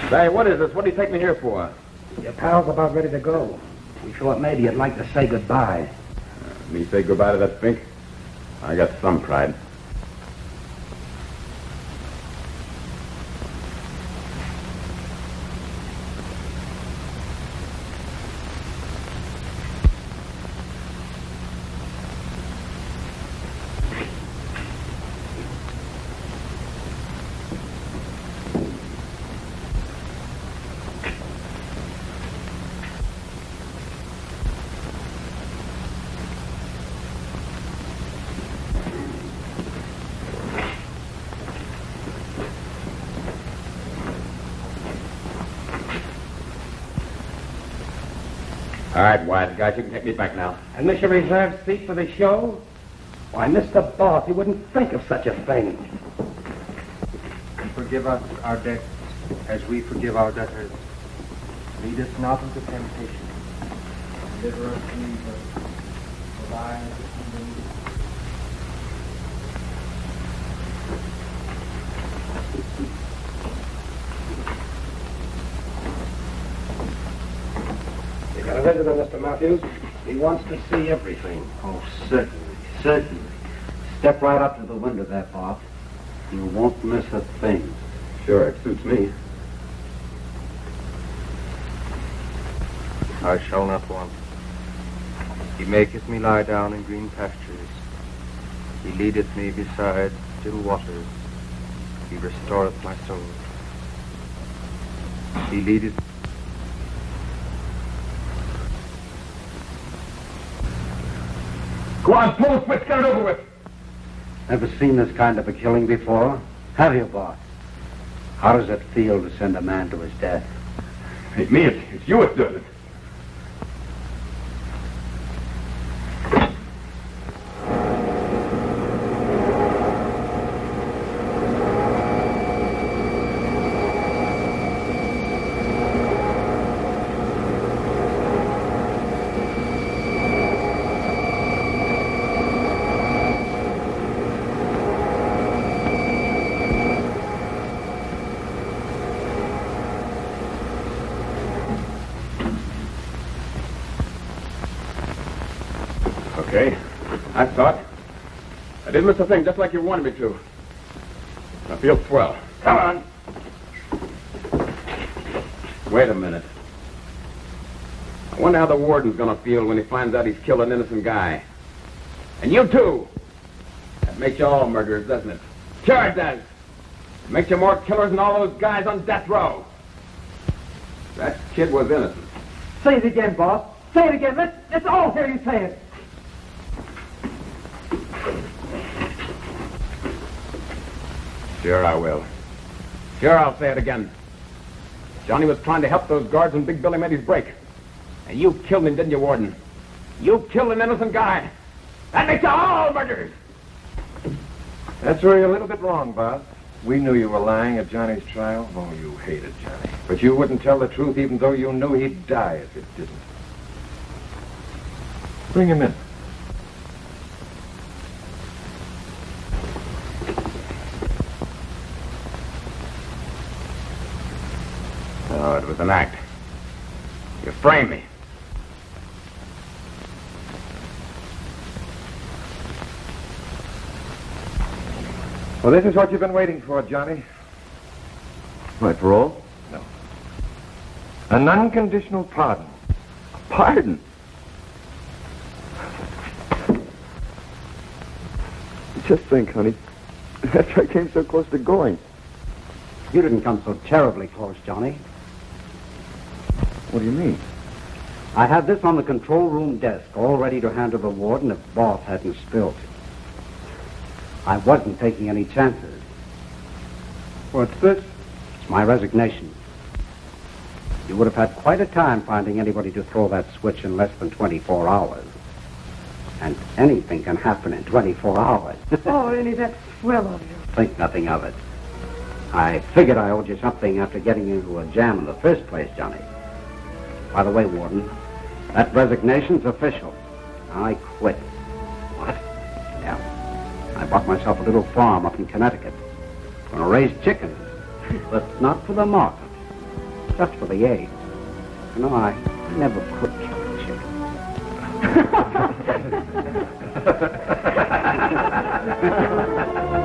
Say, what is this? What do you take me here for? Your pal's about ready to go. We thought maybe you'd like to say goodbye. Me say goodbye to that Fink? I got some pride. All right, wise guys, you can take me back now. And this your reserved seat for the show? Why, Mr. Boss, you wouldn't think of such a thing. Forgive us our debts as we forgive our debtors. Lead us not into temptation. Deliver us from evil. For thine is the kingdom. You got a visitor, Mr. Matthews. He wants to see everything. Oh, certainly, certainly. Step right up to the window there, Bob. You won't miss a thing. Sure, it suits me. I shall not want. He maketh me lie down in green pastures. He leadeth me beside still waters. He restoreth my soul. He leadeth. Go on, pull the switch, get it over with. Never seen this kind of a killing before? Have you, boss? How does it feel to send a man to his death? Ain't me, it's you that does it. Okay, I saw it. I did miss a thing just like you wanted me to. I feel swell. Come on. Wait a minute. I wonder how the warden's gonna feel when he finds out he's killed an innocent guy. And you too. That makes you all murderers, doesn't it? Sure it does. It makes you more killers than all those guys on death row. That kid was innocent. Say it again, boss. Say it again. Let's all hear you say it. Sure I will. Sure I'll say it again. Johnny was trying to help those guards when Big Billy made his break. And you killed him, didn't you, Warden? You killed an innocent guy. That makes you all murderers. That's where you're a little bit wrong, Bob. We knew you were lying at Johnny's trial. Oh, you hated Johnny. But you wouldn't tell the truth even though you knew he'd die if it didn't. Bring him in. Oh, it was an act. You framed me. Well, this is what you've been waiting for, Johnny. My parole? No. An unconditional pardon. Pardon? Just think, honey. After I came so close to going. You didn't come so terribly close, Johnny. What do you mean? I had this on the control room desk, all ready to hand to the warden if Boss hadn't spilled it. I wasn't taking any chances. What's this? It's my resignation. You would have had quite a time finding anybody to throw that switch in less than 24 hours. And anything can happen in 24 hours. Oh, Ernie, that's swell of you. Think nothing of it. I figured I owed you something after getting into a jam in the first place, Johnny. By the way, Warden, that resignation's official. I quit. What? Yeah. I bought myself a little farm up in Connecticut. Gonna raise chickens, but not for the market. Just for the eggs. You know, I never could kill a chicken.